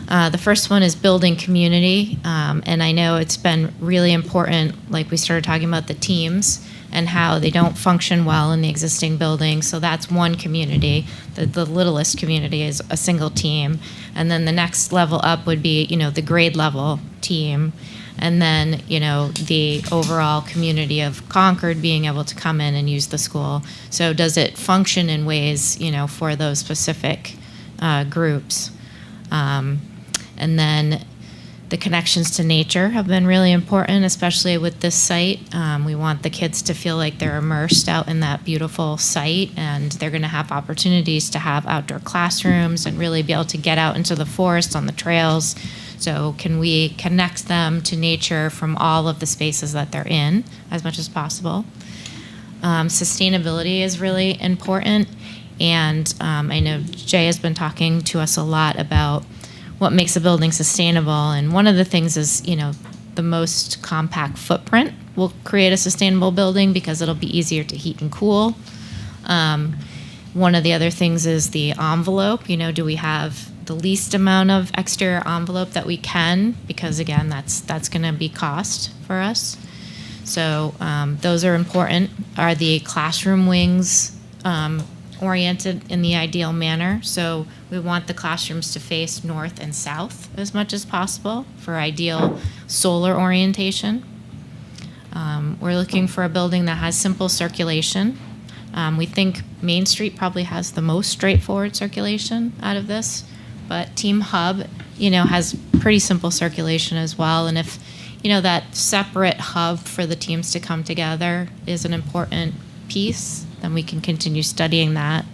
The first one is building community. And I know it's been really important, like we started talking about the teams and how they don't function well in the existing building. So that's one community. The littlest community is a single team. And then the next level up would be, the grade level team. And then, the overall community of Concord being able to come in and use the school. So does it function in ways, for those specific groups? And then the connections to nature have been really important, especially with this site. We want the kids to feel like they're immersed out in that beautiful site, and they're going to have opportunities to have outdoor classrooms and really be able to get out into the forest on the trails. So can we connect them to nature from all of the spaces that they're in as much as possible? Sustainability is really important, and I know Jay has been talking to us a lot about what makes a building sustainable. And one of the things is, the most compact footprint will create a sustainable building because it'll be easier to heat and cool. One of the other things is the envelope. Do we have the least amount of exterior envelope that we can? Because again, that's going to be cost for us. So those are important. Are the classroom wings oriented in the ideal manner? So we want the classrooms to face north and south as much as possible for ideal solar orientation. We're looking for a building that has simple circulation. We think Main Street probably has the most straightforward circulation out of this, but Team Hub, has pretty simple circulation as well. And if, that separate hub for the teams to come together is an important piece, then we can continue studying that.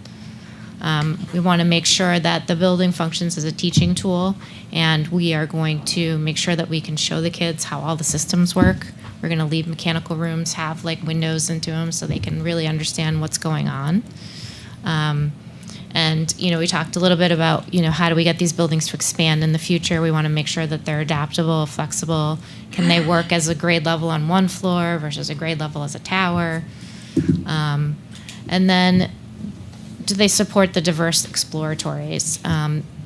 We want to make sure that the building functions as a teaching tool, and we are going to make sure that we can show the kids how all the systems work. We're going to leave mechanical rooms have windows into them so they can really understand what's going on. And we talked a little bit about how do we get these buildings to expand in the future. We want to make sure that they're adaptable, flexible. Can they work as a grade level on one floor versus a grade level as a tower? And then, do they support the diverse exploratories?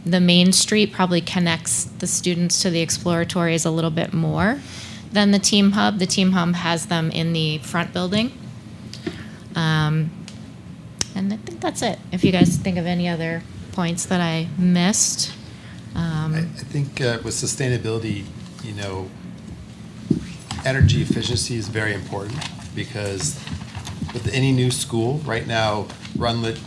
The Main Street probably connects the students to the exploratories a little bit more than the Team Hub. The Team Hub has them in the front building. And I think that's it. If you guys think of any other points that I missed. I think with sustainability, energy efficiency is very important, because with any new school right now, Runlet,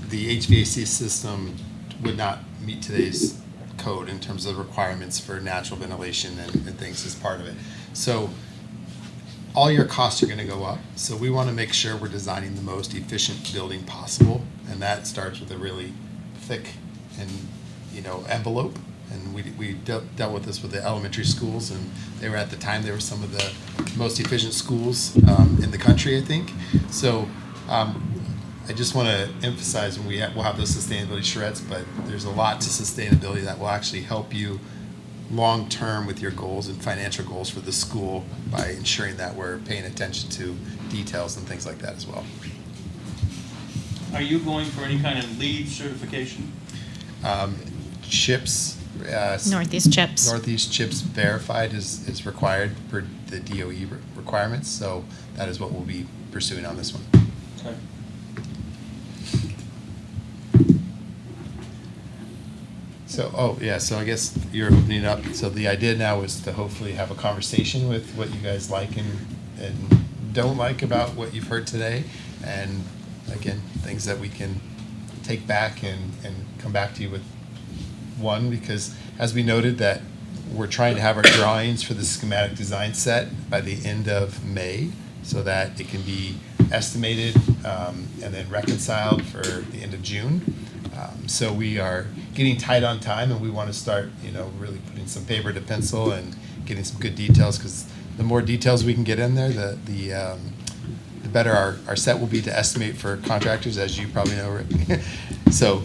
the HVAC system would not meet today's code in terms of requirements for natural ventilation and things as part of it. So all your costs are going to go up. So we want to make sure we're designing the most efficient building possible, and that starts with a really thick and envelope. And we dealt with this with the elementary schools, and they were some of the most efficient schools in the country, I think. So I I just want to emphasize, and we'll have those sustainability charrettes, but there's a lot to sustainability that will actually help you long-term with your goals and financial goals for the school by ensuring that we're paying attention to details and things like that as well. Are you going for any kind of LEED certification? CHIPS. Northeast CHIPS. Northeast CHIPS verified is required per the DOE requirements, so that is what we'll be pursuing on this one. Okay. So, so I guess you're opening it up. So the idea now is to hopefully have a conversation with what you guys like and don't like about what you've heard today. And again, things that we can take back and come back to you with. One, because as we noted that we're trying to have our drawings for the schematic design set by the end of May so that it can be estimated and then reconciled for the end of June. So we are getting tight on time, and we want to start, really putting some paper to pencil and getting some good details, because the more details we can get in there, the better our set will be to estimate for contractors, as you probably know, Rick. So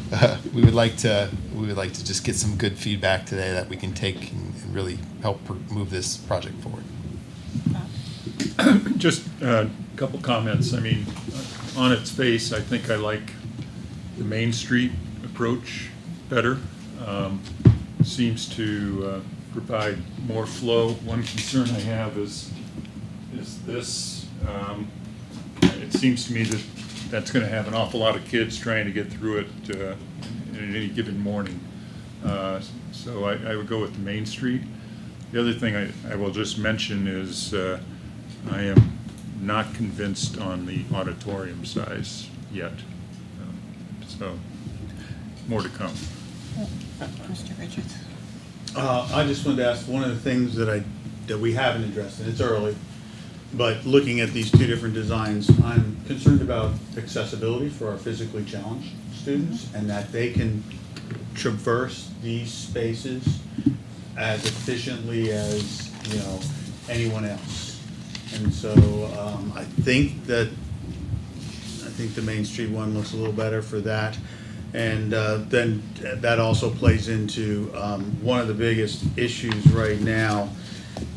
we would like to just get some good feedback today that we can take and really help move this project forward. Just a couple comments. I mean, on its face, I think I like the Main Street approach better. Seems to provide more flow. One concern I have is this. It seems to me that that's going to have an awful lot of kids trying to get through it in any given morning. So I would go with the Main Street. The other thing I will just mention is I am not convinced on the auditorium size yet. So more to come. Mr. Richards. I just wanted to ask, one of the things that we haven't addressed, and it's early, but looking at these two different designs, I'm concerned about accessibility for our physically challenged students, and that they can traverse these spaces as efficiently as anyone else. And so I think the Main Street one looks a little better for that. And then that also plays into one of the biggest issues right now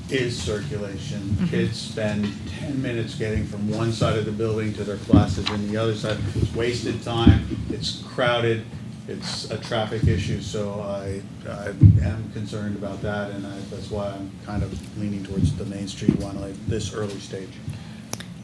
is circulation. Mm-hmm. Kids spend 10 minutes getting from one side of the building to their classes in the other side. It's wasted time, it's crowded, it's a traffic issue, so I am concerned about that, and that's why I'm kind of leaning towards the Main Street one at this early stage.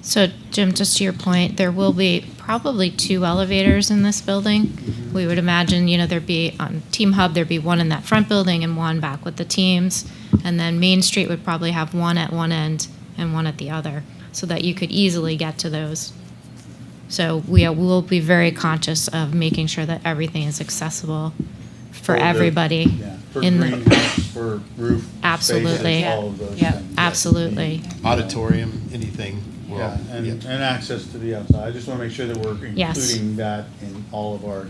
So, Jim, just to your point, there will be probably 2 elevators in this building. Mm-hmm. We would imagine, there'd be on Team Hub, there'd be one in that front building and one back with the teams. And then Main Street would probably have one at one end and one at the other, so that you could easily get to those. So we will be very conscious of making sure that everything is accessible for everybody. For greenhouse, for roof Absolutely. spaces, all of those Yep. things. Absolutely. Auditorium, anything. Yeah, and access to the outside. I just want to make sure that we're including Yes. that in all of our.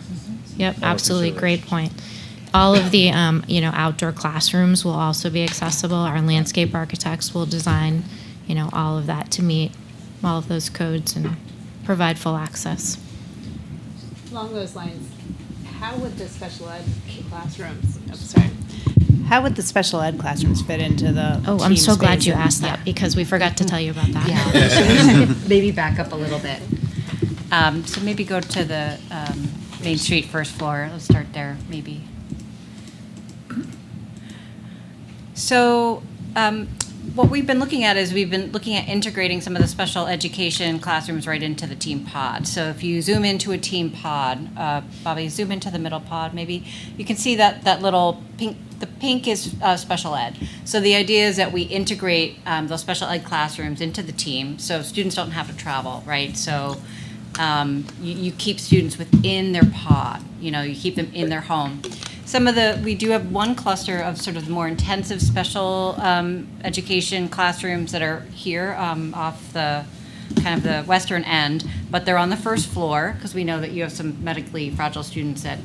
Yep, all our absolutely, great considerations. point. All of the, outdoor classrooms will also be accessible. Our landscape architects will design, all of that to meet all of those codes and provide full access. Along those lines, how would the special ed classrooms, how would the special ed classrooms fit into the Oh, I'm team so glad space? you asked that, because we forgot to tell you about that. Yeah, maybe back up a little bit. So maybe go to the Main Street first floor. Let's start there, maybe. So what we've been looking at is we've been looking at integrating some of the special education classrooms right into the team pod. So if you zoom into a team pod, Bobby, zoom into the middle pod maybe, you can see that little pink, the pink is special ed. So the idea is that we integrate those special ed classrooms into the team so students don't have to travel, right? So you keep students within their pod, you keep them in their home. We do have one cluster of sort of more intensive special education classrooms that are here off the kind of the western end, but they're on the first floor because we know that you have some medically fragile students that,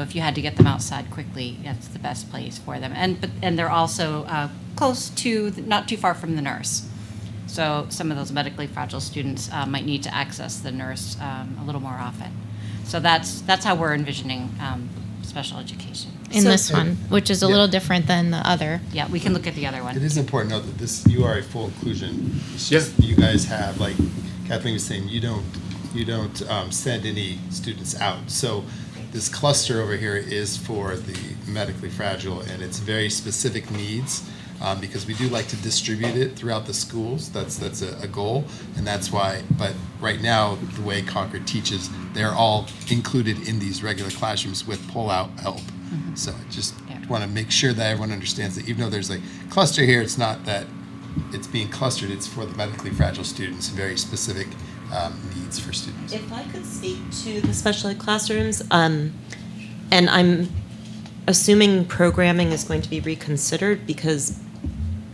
if you had to get them outside quickly, that's the best place for them. And they're also close to, not too far from the nurse. So some of those medically fragile students might need to access the nurse a little more often. So that's how we're envisioning special education. In this one, which is a little different than the other. Yeah, we can look at the other one. It is important to note that you are a full inclusion. It's just you guys have, like Kathleen was saying, you don't send any students out. So this cluster over here is for the medically fragile, and it's very specific needs. Because we do like to distribute it throughout the schools. That's a goal, and that's why. But right now, the way Concord teaches, they're all included in these regular classrooms with pull-out help. So I just want to make sure that everyone understands that even though there's a cluster here, it's not that it's being clustered. It's for the medically fragile students, very specific needs for students. If I could speak to the special ed classrooms, and I'm assuming programming is going to be reconsidered because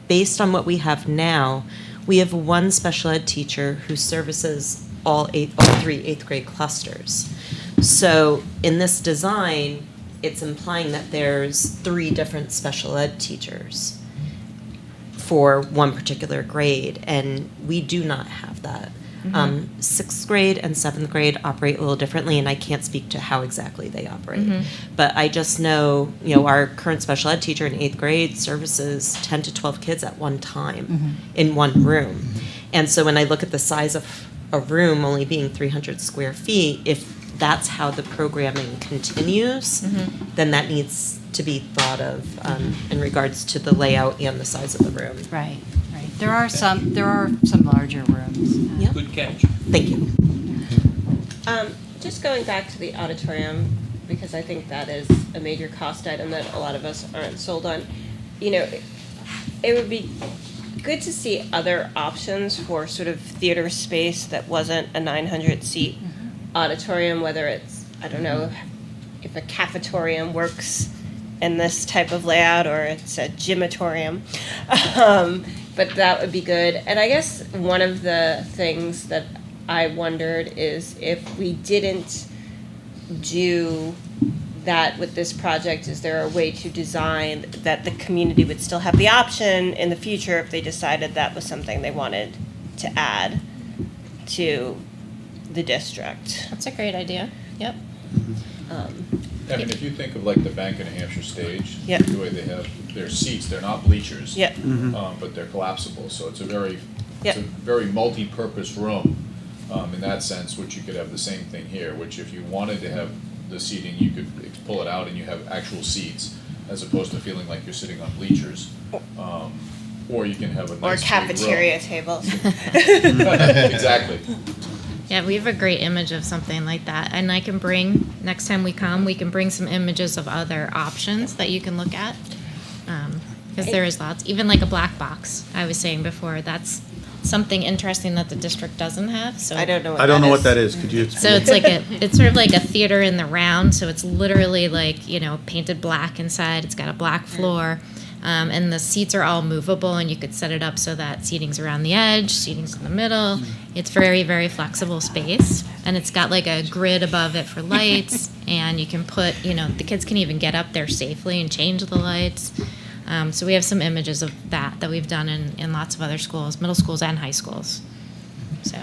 based on what we have now, we have one special ed teacher who services all three eighth grade clusters. So in this design, it's implying that there's 3 different special ed teachers for one particular grade, and we do not have that. 6th grade and 7th grade operate a little differently, and I can't speak to how exactly they operate. But I just know, our current special ed teacher in 8th grade services 10 to 12 kids at one time in one room. And so when I look at the size of a room only being 300 square feet, if that's how the programming continues, then that needs to be thought of in regards to the layout and the size of the room. Right. There are some larger rooms. Yep. Good catch. Thank you. Just going back to the auditorium, because I think that is a major cost item that a lot of us aren't sold on. It would be good to see other options for sort of theater space that wasn't a 900-seat auditorium, whether it's, I don't know, if a cafetorium works in this type of layout or it's a gymatorium. But that would be good. And I guess one of the things that I wondered is if we didn't do that with this project, is there a way to design that the community would still have the option in the future if they decided that was something they wanted to add to the district? That's a great idea. Yep. I mean, if you think of like the Bank of New Hampshire stage, Yep. the way they have their seats, they're not bleachers. Yep. But they're collapsible, so it's a very, Yep. it's a very multi-purpose room, in that sense, which you could have the same thing here, which if you wanted to have the seating, you could pull it out and you have actual seats, as opposed to feeling like you're sitting on bleachers. Or you can have a Or nice straight row. cafeteria tables? Exactly. Yeah, we have a great image of something like that. And I can bring, next time we come, we can bring some images of other options that you can look at. Because there is lots, even like a black box, I was saying before, that's something interesting that the district doesn't have, so. I don't know what I don't know what that that is. Could you So it's like it's sort of like a theater in the round, so it's literally like, painted black inside, it's got a black floor. And the seats are all movable, and you could set it up so that seating's around the edge, seating's in the middle. It's very, very flexible space, and it's got like a grid above it for lights, and you can put, the kids can even get up there safely and change the lights. So we have some images of that we've done in lots of other schools, middle schools and high schools. So.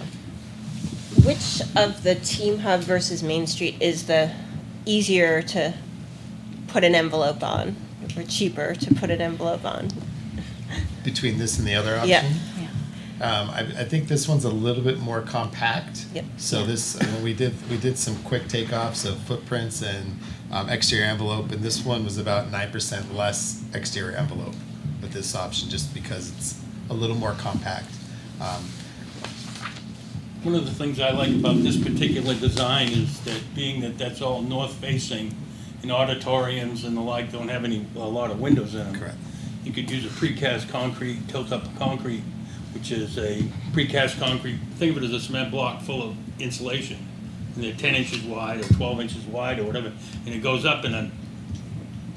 Which of the Team Hub versus Main Street is the easier to put an envelope on, or cheaper to put an envelope on? Between this and the other option? Yeah. I think this one's a little bit more compact. Yep. So this, we did some quick takeoffs of footprints and exterior envelope, and this one was about 9% less exterior envelope with this option, just because it's a little more compact. One of the things I like about this particular design is that being that that's all north-facing, and auditoriums and the like don't have a lot of windows in them. Correct. You could use a precast concrete, tilt-up concrete, which is a precast concrete, think of it as a cement block full of insulation. And they're 10 inches wide or 12 inches wide or whatever, and it goes up in a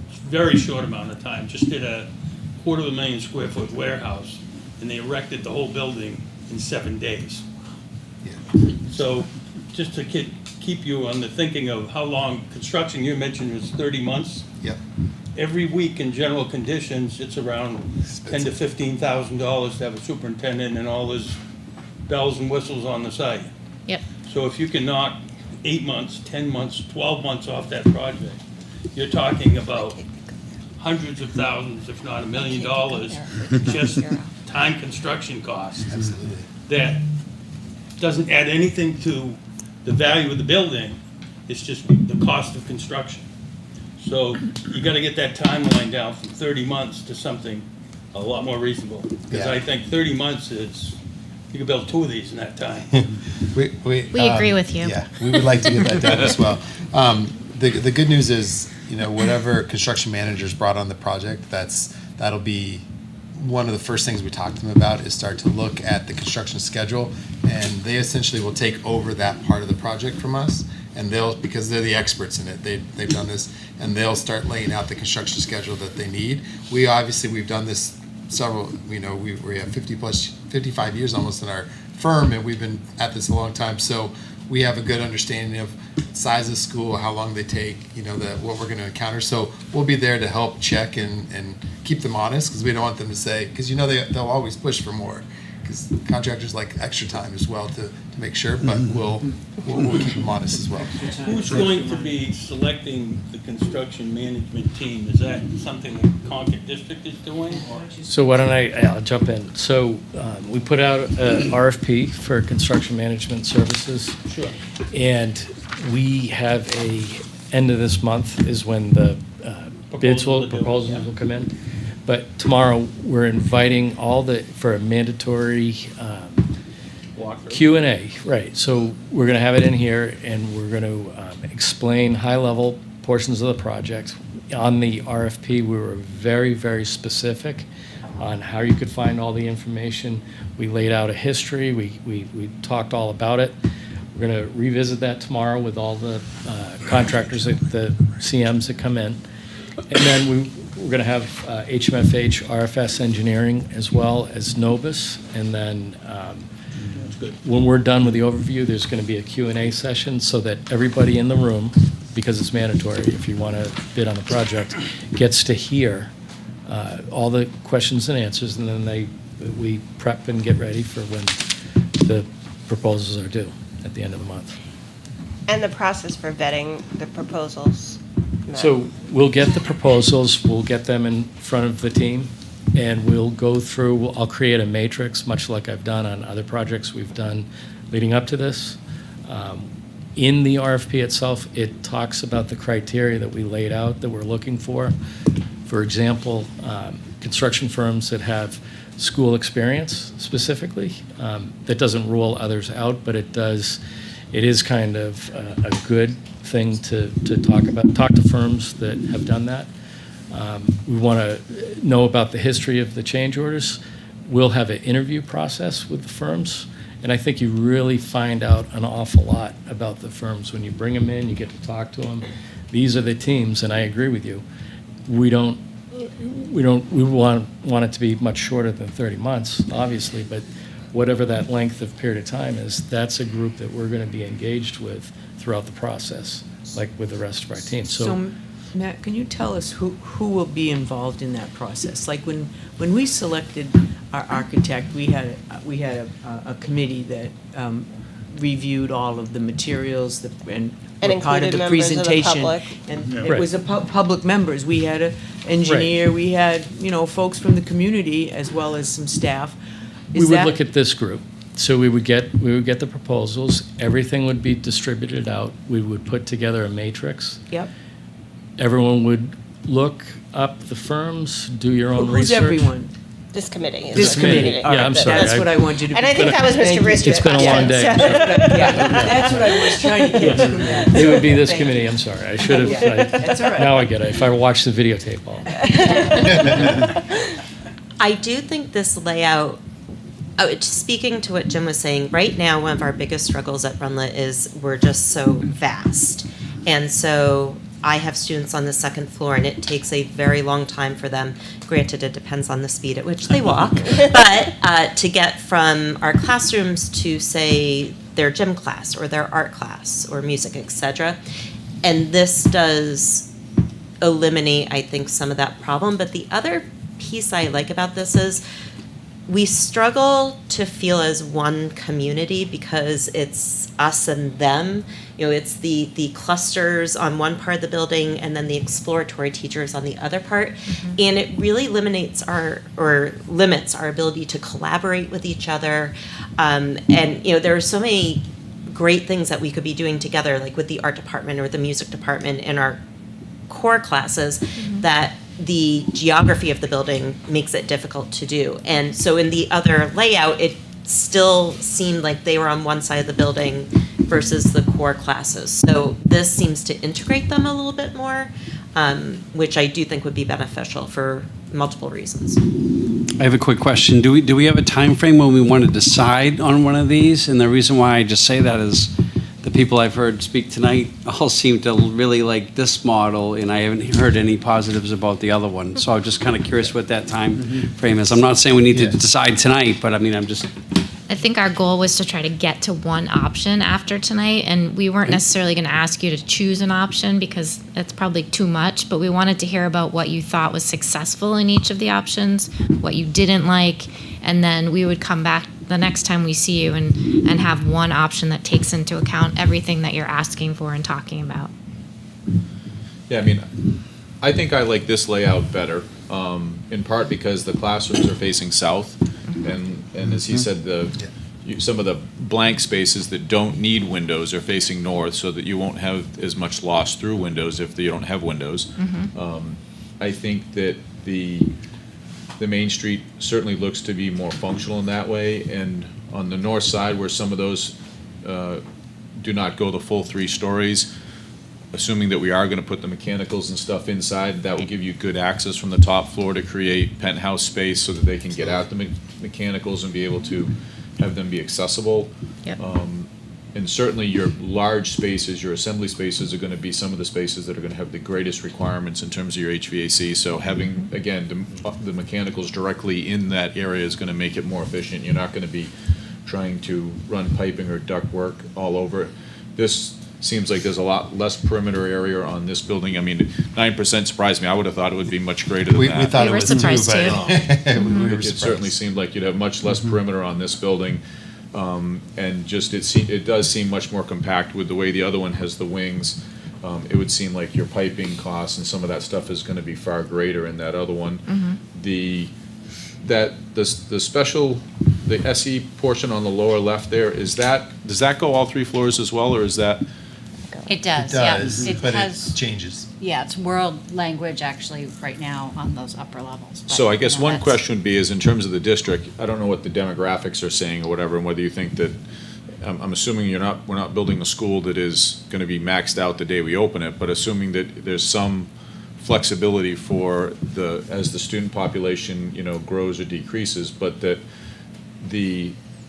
very short amount of time. Just did a 250,000 square foot warehouse, and they erected the whole building in 7 days. Yeah. So just to keep you on the thinking of how long construction, you mentioned was 30 months. Yep. every week in general conditions, it's around $10,000 to $15,000 to have a superintendent and all his bells and whistles on the site. Yep. So if you can knock 8 months, 10 months, 12 months off that project, you're talking about hundreds of thousands, if not $1 million, just time construction costs. Absolutely. That doesn't add anything to the value of the building, it's just the cost of construction. So you gotta get that timeline down from 30 months to something a lot more reasonable. Because Yeah. I think 30 months is, you could build 2 of these in that time. We agree with you. Yeah, we would like to get that done as well. The good news is, whatever construction managers brought on the project, that'll be one of the first things we talk to them about is start to look at the construction schedule, and they essentially will take over that part of the project from us, and because they're the experts in it, they've done this, and they'll start laying out the construction schedule that they need. We've done this several, we have 55 years almost in our firm, and we've been at this a long time, so we have a good understanding of size of school, how long they take, what we're going to encounter. So we'll be there to help check and keep them honest, because we don't want them to say, because they'll always push for more, because contractors like extra time as well to make sure, but we'll keep them honest as well. Who's going to be selecting the construction management team? Is that something the Concord District is doing? Or? So why don't I'll jump in. So we put out an RFP for construction management services. Sure. And we have end of this month is when the proposals will come in. But tomorrow, we're inviting for a mandatory Q&A, right. So we're going to have it in here, and we're going to explain high-level portions of the project. On the RFP, we were very, very specific on how you could find all the information. We laid out a history. We talked all about it. We're going to revisit that tomorrow with all the contractors, the CMs that come in. And then we're going to have HMFH, RFS Engineering, as well as Novus. And then when we're done with the overview, there's going to be a Q&A session so that everybody in the room, because it's mandatory if you want to bid on the project, gets to hear all the questions and answers, and then we prep and get ready for when the proposals are due at the end of the month. And the process for vetting the proposals? Matt? So we'll get the proposals, we'll get them in front of the team, and we'll go through, I'll create a matrix, much like I've done on other projects we've done leading up to this. In the RFP itself, it talks about the criteria that we laid out that we're looking for. For example, construction firms that have school experience specifically. That doesn't rule others out, but it is kind of a good thing to talk about. Talk to firms that have done that. We want to know about the history of the change orders. We'll have an interview process with the firms, and I think you really find out an awful lot about the firms when you bring them in. You get to talk to them. These are the teams, and I agree with you. We want it to be much shorter than 30 months, obviously, but whatever that length of period of time is, that's a group that we're going to be engaged with throughout the process, like with the rest of our team. So Matt, can you tell us who will be involved in that process? Like when we selected our architect, we had a committee that reviewed all of the materials and part of included the members of the presentation. public. And Yeah. it was public members. We had an engineer, we had, folks from the community as well as some staff. We would look at this group. So we would get the proposals. Everything would be distributed out. We would put together a matrix. Yep. Everyone would look up the firms, do your own Who's research. everyone? This committee. is This the committee. All Yeah, right, I'm sorry. That's what I wanted you to. And I think that was Thank Mr. you. Rooster. It's been a long day. Yeah, that's what I was trying to get from that. It would be this Thank you. committee, I'm sorry. I should have. Yeah, that's all right. Now I get it. If I watched the videotape all. I do think this layout, speaking to what Jim was saying, right now, one of our biggest struggles at Runlet is we're just so vast. And so I have students on the second floor, and it takes a very long time for them. Granted, it depends on the speed at which they walk, but to get from our classrooms to, say, their gym class or their art class or music, etc. And this does eliminate, I think, some of that problem. But the other piece I like about this is we struggle to feel as one community because it's us and them. You know, it's the clusters on one part of the building and then the exploratory teachers on the other part. And it really limits our ability to collaborate with each other. And, you know, there are so many great things that we could be doing together, like with the art department or the music department in our core classes, that the geography of the building makes it difficult to do. And so in the other layout, it still seemed like they were on one side of the building versus the core classes. So this seems to integrate them a little bit more, which I do think would be beneficial for multiple reasons. I have a quick question. Do we have a time frame when we want to decide on one of these? And the reason why I just say that is the people I've heard speak tonight all seem to really like this model, and I haven't heard any positives about the other one. So I'm just kind of curious what that time frame is. I'm not saying we need to decide tonight, but I mean, I'm just... I think our goal was to try to get to one option after tonight, and we weren't necessarily going to ask you to choose an option because that's probably too much, but we wanted to hear about what you thought was successful in each of the options, what you didn't like, and then we would come back the next time we see you and have one option that takes into account everything that you're asking for and talking about. Yeah, I mean, I think I like this layout better, in part because the classrooms are facing south, and as he said, some of the blank spaces that don't need windows are facing north, so that you won't have as much loss through windows if you don't have windows. I think that the Main Street certainly looks to be more functional in that way, and on the north side where some of those do not go the full 3 stories, assuming that we are going to put the mechanicals and stuff inside, that will give you good access from the top floor to create penthouse space so that they can get out the mechanicals and be able to have them be accessible. Yep. And certainly your large spaces, your assembly spaces are going to be some of the spaces that are going to have the greatest requirements in terms of your HVAC. So having, again, the mechanicals directly in that area is going to make it more efficient. You're not going to be trying to run piping or duct work all over. This seems like there's a lot less perimeter area on this building. I mean, 9% surprised me. I would have thought it would be much greater than that. We thought We it were was too, surprised but we were It surprised. certainly seemed like you'd have much less perimeter on this building. And just it does seem much more compact with the way the other one has the wings. It would seem like your piping costs and some of that stuff is going to be far greater in that other one. The special, the SE portion on the lower left there, does that go all 3 floors as well, or is that? It does, It yeah. does, It but has, it changes. yeah, it's world language actually right now on those upper levels. but, So I guess you know, one that's- question would be is in terms of the district, I don't know what the demographics are saying or whatever, and whether you think that, I'm assuming we're not building a school that is going to be maxed out the day we open it, but assuming that there's some flexibility for as the student population, grows or decreases, but that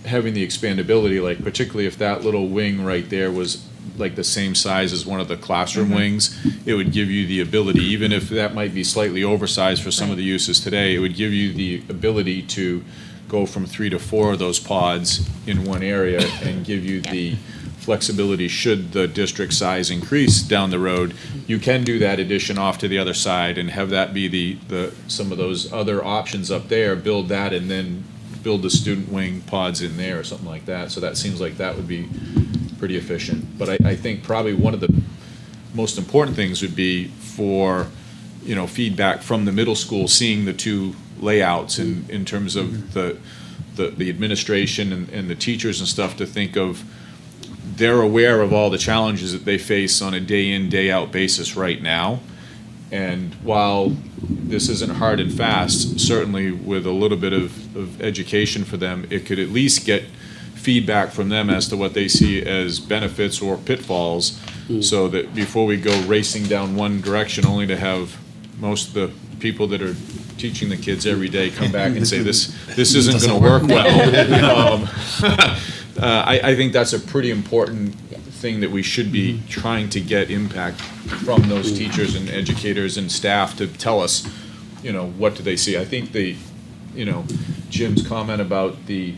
having the expandability, like particularly if that little wing right there was like the same size as one of the classroom wings, it would give you the ability, even if that might be slightly oversized for some of the uses today, it would give you the ability to go from 3 to 4 of those pods in one area and give you the flexibility should the district size increase down the road. You can do that addition off to the other side and have that be some of those other options up there, build that and then build the student wing pods in there or something like that. So that seems like that would be pretty efficient. But I think probably one of the most important things would be for, feedback from the middle school, seeing the 2 layouts in terms of the administration and the teachers and stuff, to think of, they're aware of all the challenges that they face on a day in, day out basis right now. And while this isn't hard and fast, certainly with a little bit of education for them, it could at least get feedback from them as to what they see as benefits or pitfalls, so that before we go racing down one direction only to have most of the people that are teaching the kids every day come back and say this isn't going to work well. I think that's a pretty important thing that we should be trying to get impact from those teachers and educators and staff to tell us, what do they see. I think Jim's comment about the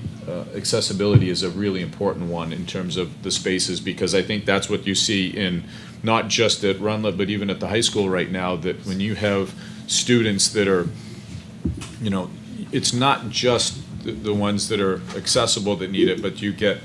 accessibility is a really important one in terms of the spaces, because I think that's what you see in not just at Runlet, but even at the high school right now, that when you have students that are, you know, it's not just the ones that are accessible that need it, but you get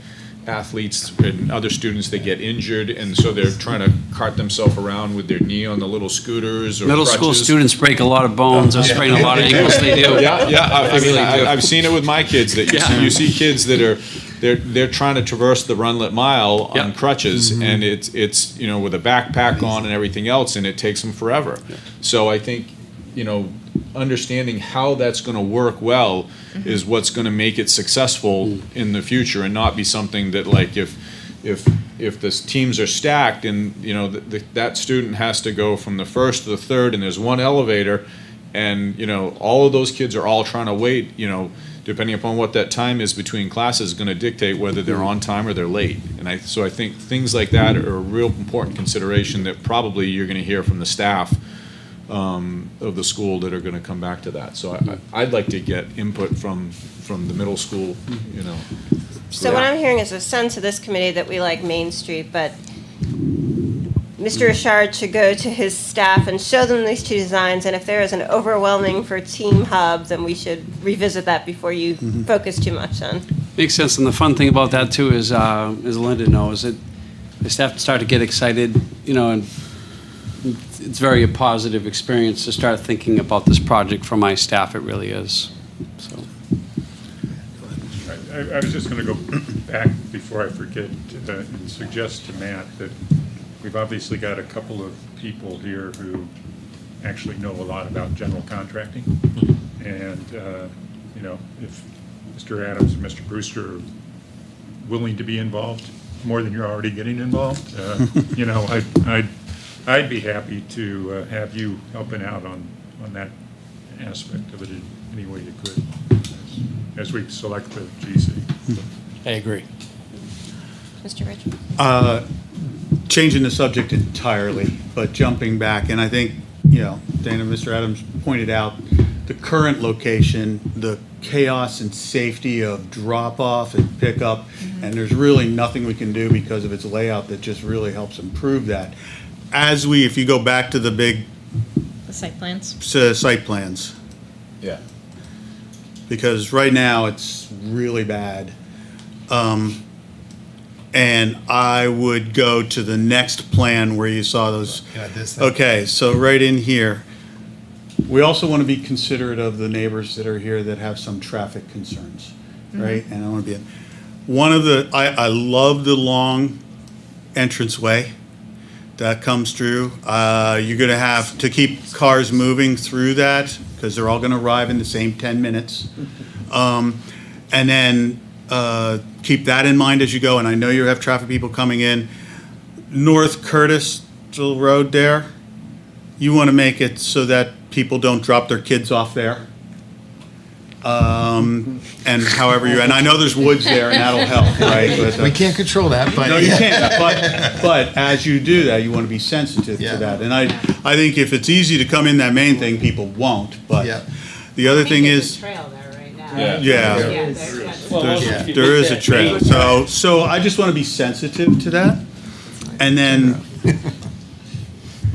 athletes and other students that get injured, and so they're trying to cart themselves around with their knee on the little scooters or Middle school crutches. students break a lot of bones or sprain a lot of ankles, they do. Yeah, I They mean, really do. I've seen it with my kids, that you see kids that are, they're trying to traverse the Runlet Mile on Yep. crutches, and it's, you know, with a backpack on and everything else, and it takes them forever. So I think, you know, understanding how that's gonna work well is what's gonna make it successful in the future, and not be something that, like, if the teams are stacked and, you know, that student has to go from the first to the third, and there's one elevator, and, you know, all of those kids are all trying to wait, you know, depending upon what that time is between classes is gonna dictate whether they're on time or they're late. And so I think things like that are a real important consideration that probably you're gonna hear from the staff of the school that are gonna come back to that. So I'd like to get input from the middle school, you know. So what I'm hearing is a sense of this committee that we like Main Street, but Mr. Richard should go to his staff and show them these two designs, and if there is an overwhelming for Team Hub, then we should revisit that before you focus too much on. Makes sense, and the fun thing about that too is, as Linda knows, that the staff start to get excited, you know, and it's very a positive experience to start thinking about this project for my staff, it really is, so. I was just going to go back before I forget and suggest to Matt that we've obviously got a couple of people here who actually know a lot about general contracting. And, you know, if Mr. Adams and Mr. Brewster are willing to be involved more than you're already getting involved, you know, I'd be happy to have you helping out on that aspect of it in any way you could as we select the GC. I agree. Mr. Richard? Changing the subject entirely, but jumping back, and I think, you know, Dana and Mr. Adams pointed out the current location, the chaos and safety of drop-off and pickup, and there's really nothing we can do because of its layout that just really helps improve that. If you go back to the big The site plans. site plans, Yeah. because right now it's really bad. And I would go to the next plan where you saw those. Yeah, this thing. Okay, so right in here, we also want to be considerate of the neighbors that are here that have some traffic concerns, right? And I want to be, I love the long entranceway that comes through. You're going to have to keep cars moving through that because they're all going to arrive in the same 10 minutes. And then keep that in mind as you go. And I know you have traffic people coming in. North Curtis Road there, you want to make it so that people don't drop their kids off there. And however and I know there's woods there and that'll help, right? But, We can't control that, but. no, you can't. But as you do that, you want to be sensitive Yeah. to that. And I think if it's easy to come in that main thing, people won't. But Yeah. the other thing is, Trail there right now. Yeah. there is a trail. So I just want to be sensitive to that. And then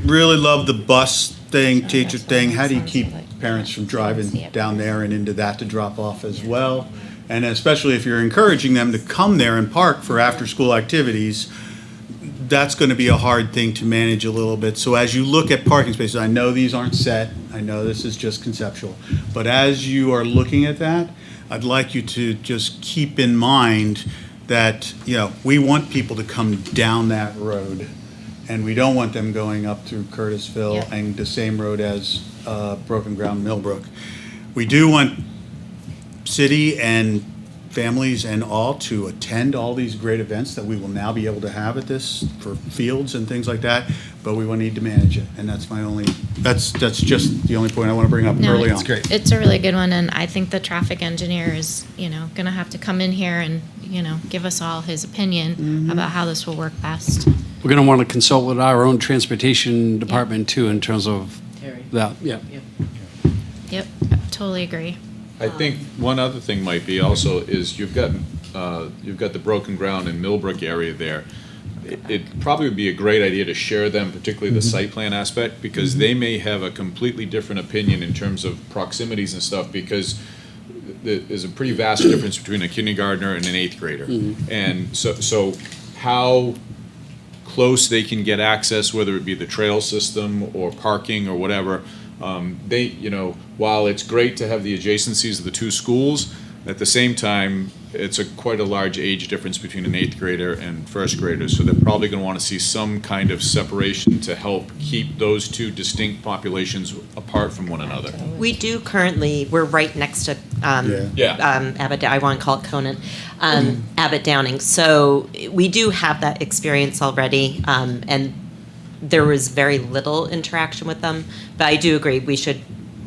really love the bus thing, teacher thing. How do you keep parents from driving down there and into that to drop off as well? And especially if you're encouraging them to come there and park for after-school activities, that's going to be a hard thing to manage a little bit. So as you look at parking spaces, I know these aren't set, I know this is just conceptual, but as you are looking at that, I'd like you to just keep in mind that, you know, we want people to come down that road, and we don't want them going up through Curtisville Yeah. and the same road as Broken Ground Millbrook. We do want city and families and all to attend all these great events that we will now be able to have at this for fields and things like that, but we will need to manage it, and that's just the only point I want to bring up No, early on. That's great. It's a really good one, and I think the traffic engineer is, gonna have to come in here and, give us all his opinion about how this will work best. We're gonna wanna consult with our own transportation department too in terms of Terry. that, yeah. Yep, totally agree. I think one other thing might be also is you've got the Broken Ground and Millbrook area there. it probably would be a great idea to share them, particularly the site plan aspect, because they may have a completely different opinion in terms of proximities and stuff, because there's a pretty vast difference between a kindergartner and an 8th grader. And so how close they can get access, whether it be the trail system or parking or whatever, they, you know, while it's great to have the adjacencies of the two schools, at the same time, it's quite a large age difference between an 8th grader and 1st grader, so they're probably going to want to see some kind of separation to help keep those two distinct populations apart from one another. We do currently, we're right next to Abbott, I want to call it Conant, Abbott Downing. So we do have that experience already, and there was very little interaction with them. But I do agree, we should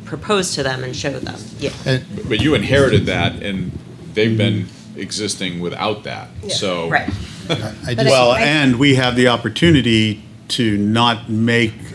propose to them and show them. Yeah. But you inherited that, and they've been existing without that, so. Right. Well, and we have the opportunity to not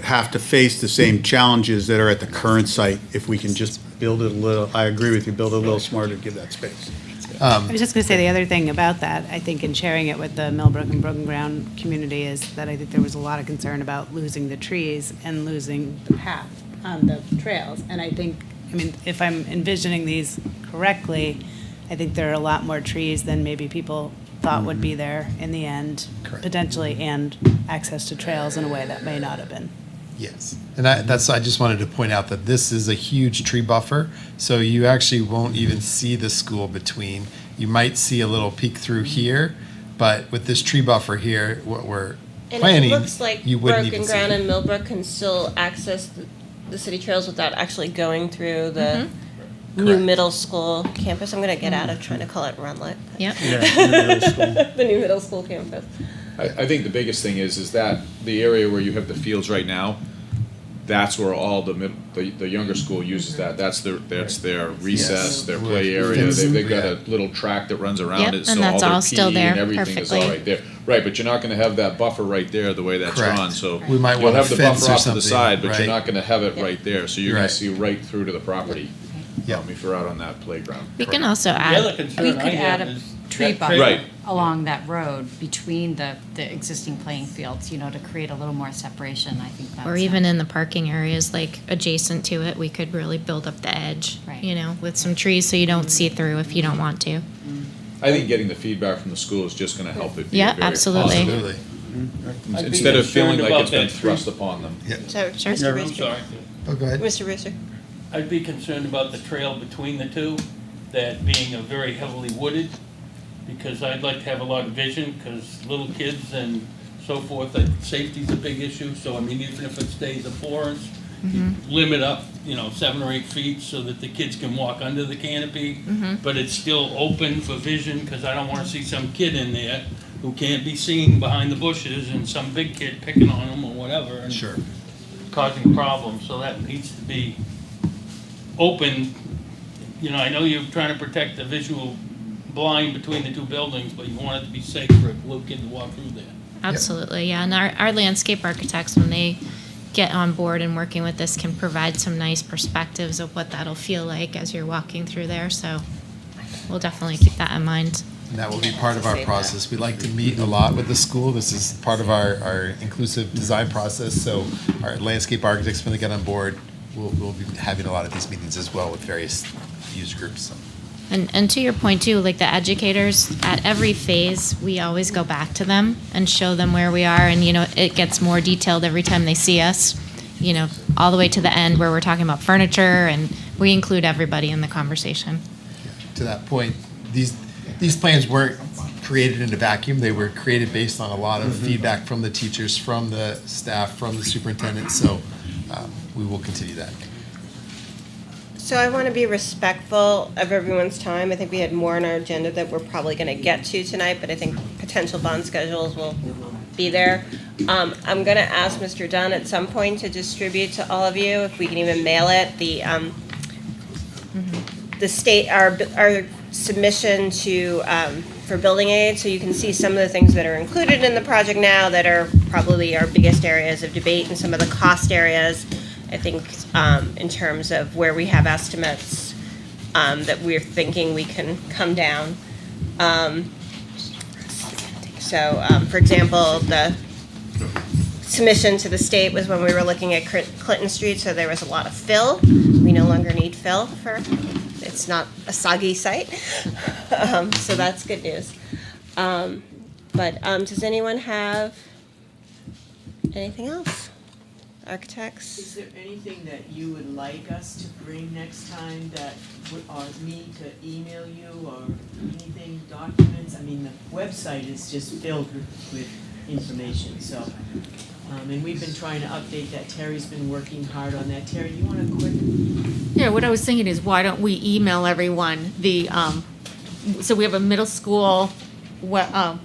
have to face the same challenges that are at the current site if we can just build it a little, I agree with you, build it a little smarter, give that space. I was just going to say the other thing about that, I think in sharing it with the Millbrook and Broken Ground community, is that I think there was a lot of concern about losing the trees and losing the path on the trails. And I think, I mean, if I'm envisioning these correctly, I think there are a lot more trees than maybe people thought would be there in the end, potentially, and access to trails in a way that may not have been. Yes, and I just wanted to point out that this is a huge tree buffer, so you actually won't even see the school between. You might see a little peek through here, but with this tree buffer here, what we're planning, it looks like you wouldn't Broken even Ground see it. and Millbrook can still access the city trails without actually going through the new middle school campus. I'm going to get out of trying to call it Runlet. Yep. The new middle school campus. I think the biggest thing is that the area where you have the fields right now, that's where all the younger school uses that. That's their recess, their play area. They've got a little track that runs around it, so and that's all all their still PE there and everything is all perfectly. right there. Right, but you're not going to have that buffer right there the way that's Correct. drawn. So We might you'll want a have the fence buffer or off to the something, side, but right. you're not going to have it right there. So you're going Right. to see right through to the property. Yeah. If you're out on that playground. We can also The other add, concern We I could add have a is tree that buffer Right. along that road between the existing playing fields, you know, to create a little more separation. I think that's. or even in the parking areas, like adjacent to it, we could really build up the edge, Right. you know, with some trees so you don't see through if you don't want to. I think getting the feedback from the school is just going to help it be Yeah, a very absolutely. Absolutely. I'd be Instead of feeling concerned like about it's been that tree. thrust upon them. So, Sure. Mr. I'm Rooster. sorry. Oh, go ahead. Mr. Rooster. I'd be concerned about the trail between the two, that being a very heavily wooded, because I'd like to have a lot of vision, because little kids and so forth, safety's a big issue, so I mean, even if it stays a forest, you limit up, 7 or 8 feet so that the kids can walk under the canopy, but it's still open for vision, because I don't want to see some kid in there who can't be seen behind the bushes and some big kid picking on them or whatever. And Sure. causing problems, so that needs to be open. I know you're trying to protect the visual blind between the two buildings, but you want it to be safe for a little kid to walk through there. Absolutely, yeah. And our landscape architects, when they get on board and working with this, can provide some nice perspectives of what that'll feel like as you're walking through there. So we'll definitely keep that in mind. And that will be part of our process. We like to meet a lot with the school. This is part of our inclusive design process. So our landscape architects, when they get on board, we'll be having a lot of these meetings as well with various user groups. And to your point too, like the educators, at every phase, we always go back to them and show them where we are. And, it gets more detailed every time they see us, all the way to the end where we're talking about furniture, and we include everybody in the conversation. To that point, these plans weren't created in a vacuum. They were created based on a lot of feedback from the teachers, from the staff, from the superintendent. So we will continue that. So I want to be respectful of everyone's time. I think we had more on our agenda that we're probably going to get to tonight, but I think potential bond schedules will be there. I'm going to ask Mr. Dunn at some point to distribute to all of you, if we can even mail it, the state, our submission to, for building aid, so you can see some of the things that are included in the project now that are probably our biggest areas of debate, and some of the cost areas, I think, in terms of where we have estimates that we're thinking we can come down. So, for example, the submission to the state was when we were looking at Clinton Street, so there was a lot of fill. We no longer need fill it's not a soggy site. So that's good news. But does anyone have anything else? Architects? Is there anything that you would like us to bring next time that, or me to email you or anything, documents? I mean, the website is just filled with information, so. And we've been trying to update that. Terry's been working hard on that. Terry, you want a quick? Yeah, what I was thinking is, why don't we email everyone the, so we have a middle school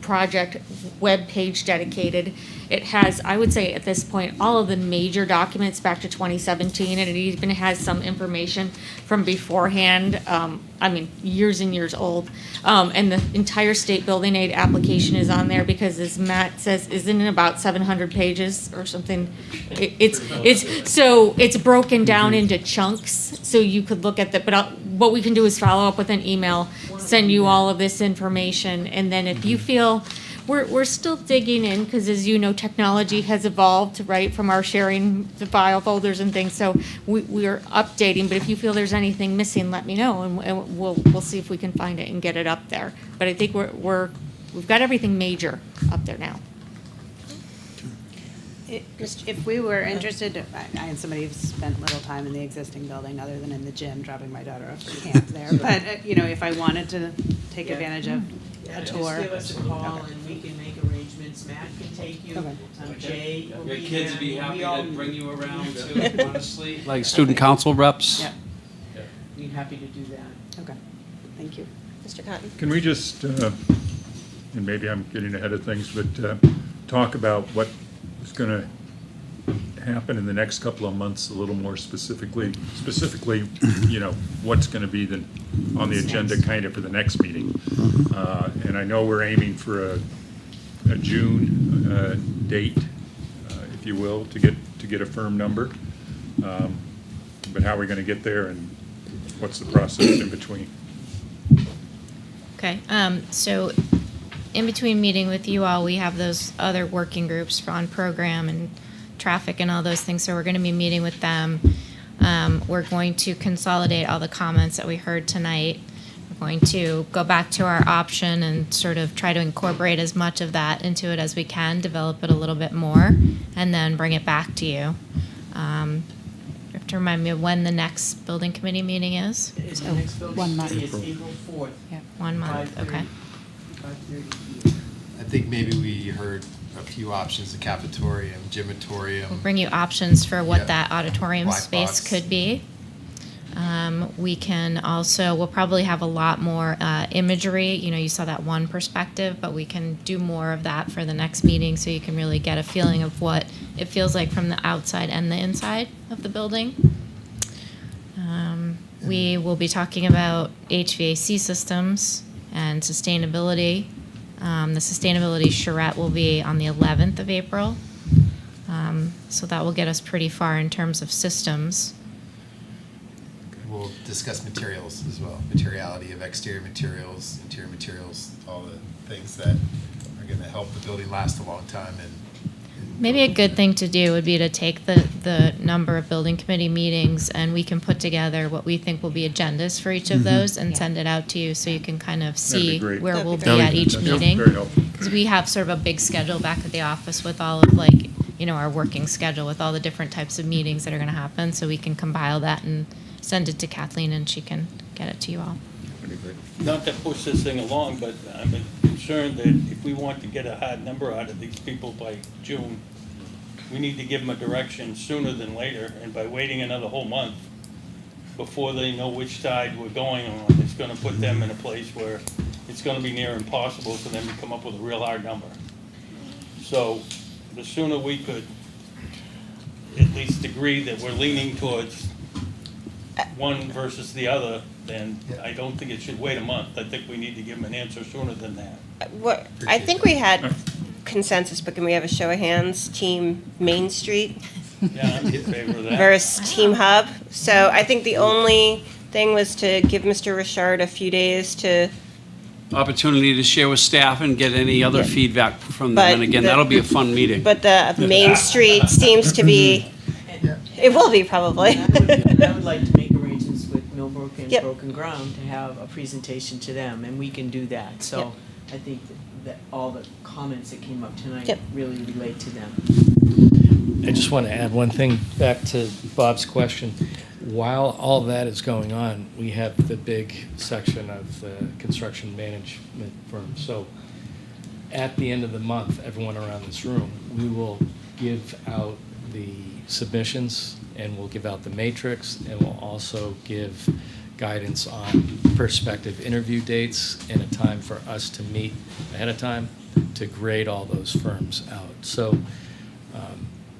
project web page dedicated. It has, I would say at this point, all of the major documents back to 2017, and it even has some information from beforehand, I mean, years and years old. And the entire state building aid application is on there because, as Matt says, isn't it about 700 pages or something? It's broken down into chunks, so you could look at that. But what we can do is follow up with an email, send you all of this information, and then if you feel we're still digging in, because as you know, technology has evolved, right, from our sharing the file folders and things. So we are updating. But if you feel there's anything missing, let me know, and we'll see if we can find it and get it up there. But I think we've got everything major up there now. If we were interested, I am somebody who's spent little time in the existing building other than in the gym, dropping my daughter off for camp there. But, if I wanted to take advantage of a tour. Just give us a call and we can make arrangements. Matt can take you. Jay will be there. Your kids would be happy We all- to bring you around too, honestly. Like student council reps? Yeah, We'd happy to do that. okay. Thank you. Mr. Cotton? Can we just, and maybe I'm getting ahead of things, but talk about what is going to happen in the next couple of months a little more specifically, what's going to be on the agenda kind of for the next meeting. And I know we're aiming for a June date, if you will, to get a firm number. But how are we going to get there, and what's the process in between? Okay, so in between meeting with you all, we have those other working groups on program and traffic and all those things, so we're going to be meeting with them. We're going to consolidate all the comments that we heard tonight. We're going to go back to our option and sort of try to incorporate as much of that into it as we can, develop it a little bit more, and then bring it back to you. You have to remind me of when the next building committee meeting is. It's the next building 1 month. committee is April 4th. Yeah, 1 month, 5:30. okay. 5:30. I think maybe we heard a few options: the cafeteria, gymatorium. We'll bring you options for what Yeah. that auditorium Black space box. could be. We can also, we'll probably have a lot more imagery. You saw that one perspective, but we can do more of that for the next meeting so you can really get a feeling of what it feels like from the outside and the inside of the building. We will be talking about HVAC systems and sustainability. The sustainability charrette will be on the 11th of April. So that will get us pretty far in terms of systems. We'll discuss materials as well, materiality of exterior materials, interior materials, all the things that are going to help the building last a long time. And Maybe a good thing to do would be to take the number of building committee meetings, and we can put together what we think will be agendas for each of those and send it out to you so you can kind of see great. where we'll be That'd at be each fantastic. meeting. Very helpful. Because we have sort of a big schedule back at the office with all of our working schedule with all the different types of meetings that are going to happen, so we can compile that and send it to Kathleen and she can get it to you all. That'd be great. Not to push this thing along, but I'm concerned that if we want to get a hard number out of these people by June, we need to give them a direction sooner than later, and by waiting another whole month before they know which side we're going on, it's gonna put them in a place where it's gonna be near impossible for them to come up with a real hard number. So the sooner we could at least agree that we're leaning towards one versus the other, then I don't think it should wait a month. I think we need to give them an answer sooner than that. I think we had consensus, but can we have a show of hands, Team Main Street Yeah, I'm in favor of that. versus Team Hub? So I think the only thing was to give Mr. Richard a few days to opportunity to share with staff and get any other Yeah. feedback from But them. And again, the- that'll be a fun meeting. But the Main Street seems to be, it will be probably. And I would like to make arrangements with Millbrook and Yep. Broken Ground to have a presentation to them, and we can do that. Yep. So I think that all the comments that came up tonight Yep. really relate to them. I just want to add one thing back to Bob's question. While all that is going on, we have the big section of the construction management firm. So at the end of the month, everyone around this room, we will give out the submissions, and we'll give out the matrix, and we'll also give guidance on prospective interview dates and a time for us to meet ahead of time to grade all those firms out. So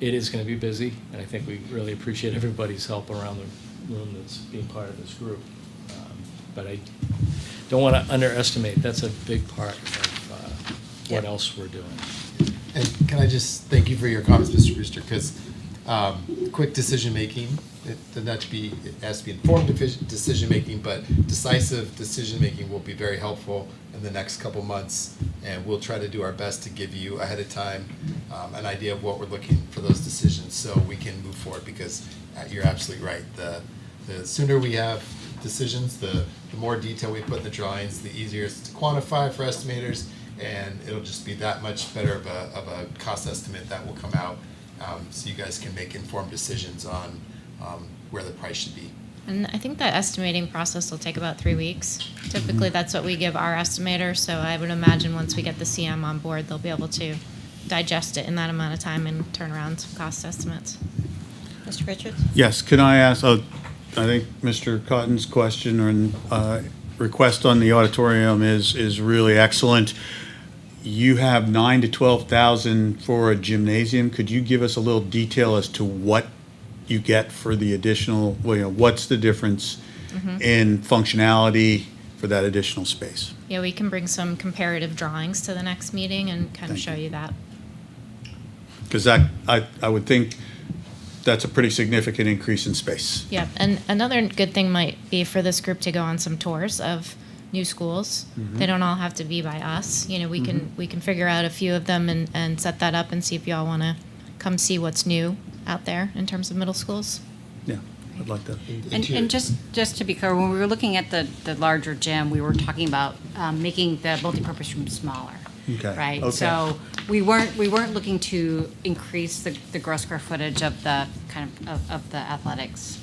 it is going to be busy, and I think we really appreciate everybody's help around the room that's being part of this group. But I don't want to underestimate, that's a big part of what else we're doing. And can I just thank you for your comments, Mr. Brewster, because quick decision-making, it has to be informed decision-making, but decisive decision-making will be very helpful in the next couple months, and we'll try to do our best to give you ahead of time an idea of what we're looking for those decisions so we can move forward, because you're absolutely right. The sooner we have decisions, the more detail we put in the drawings, the easier it's to quantify for estimators, and it'll just be that much better of a cost estimate that will come out, so you guys can make informed decisions on where the price should be. And I think that estimating process will take about 3 weeks. Typically, that's what we give our estimator, so I would imagine once we get the CM on board, they'll be able to digest it in that amount of time and turn around some cost estimates. Mr. Richards? Yes, can I ask, I think Mr. Cotton's question or request on the auditorium is really excellent. You have 9,000 to 12,000 for a gymnasium. Could you give us a little detail as to what you get for the additional, what's the difference in functionality for that additional space? Yeah, we can bring some comparative drawings to the next meeting and kind of show you that. Because I would think that's a pretty significant increase in space. Yeah, and another good thing might be for this group to go on some tours of new schools. They don't all have to be by us. We can figure out a few of them and set that up and see if y'all want to come see what's new out there in terms of middle schools. Yeah, I'd like that. And just to be clear, when we were looking at the larger gym, we were talking about making the multipurpose room smaller. Okay. Right. Okay. So we weren't looking to increase the gross square footage of the of the athletics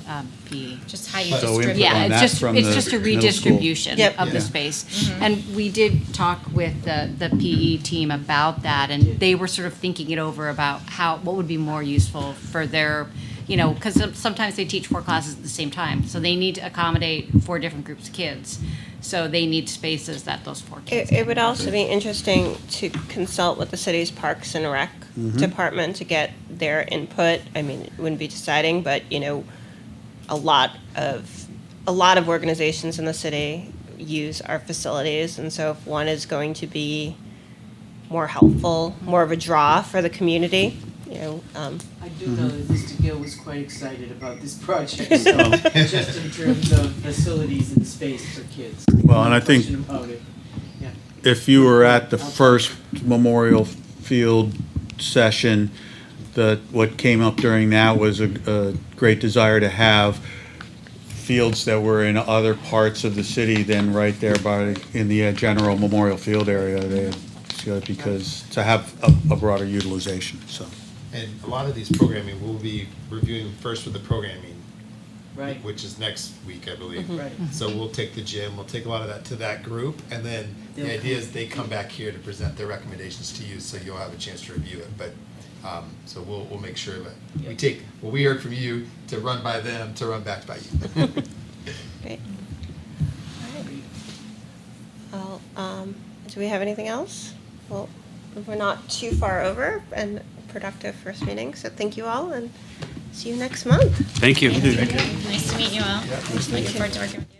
PE. Just how you So distribute. input Yeah, on it's that just from it's the just a middle school. redistribution Yep. of the Yeah. space. And we did talk with the PE team about that, and they were sort of thinking it over about what would be more useful for their, because sometimes they teach 4 classes at the same time, so they need to accommodate 4 different groups of kids. So they need spaces that those 4 kids. It would also be interesting to consult with the city's Parks and Rec department to get their input. I mean, it wouldn't be deciding, but, a lot of organizations in the city use our facilities, and so if one is going to be more helpful, more of a draw for the community, I do know that Mr. Gill was quite excited about this project, so just in terms of facilities and space for kids. Well, and No I think- question about it. Yeah. If you were at the first Memorial Field session, what came up during that was a great desire to have fields that were in other parts of the city than right there in the general Memorial Field area, because to have a broader utilization, so. And a lot of these programming, we'll be reviewing first with the programming, Right. which is next week, I believe. Right. So we'll take the gym, we'll take a lot of that to that group, and then the They'll idea is they come back here to present their recommendations to you, so you'll have a chance to review it. But, so we'll make sure that we take what we heard from you to run by them, to run back by you. great. All right. Well, do we have anything else? Well, we're not too far over, and productive first meeting, so thank you all, and see you next month. Thank you. Nice to meet you all. Looking forward to working with you.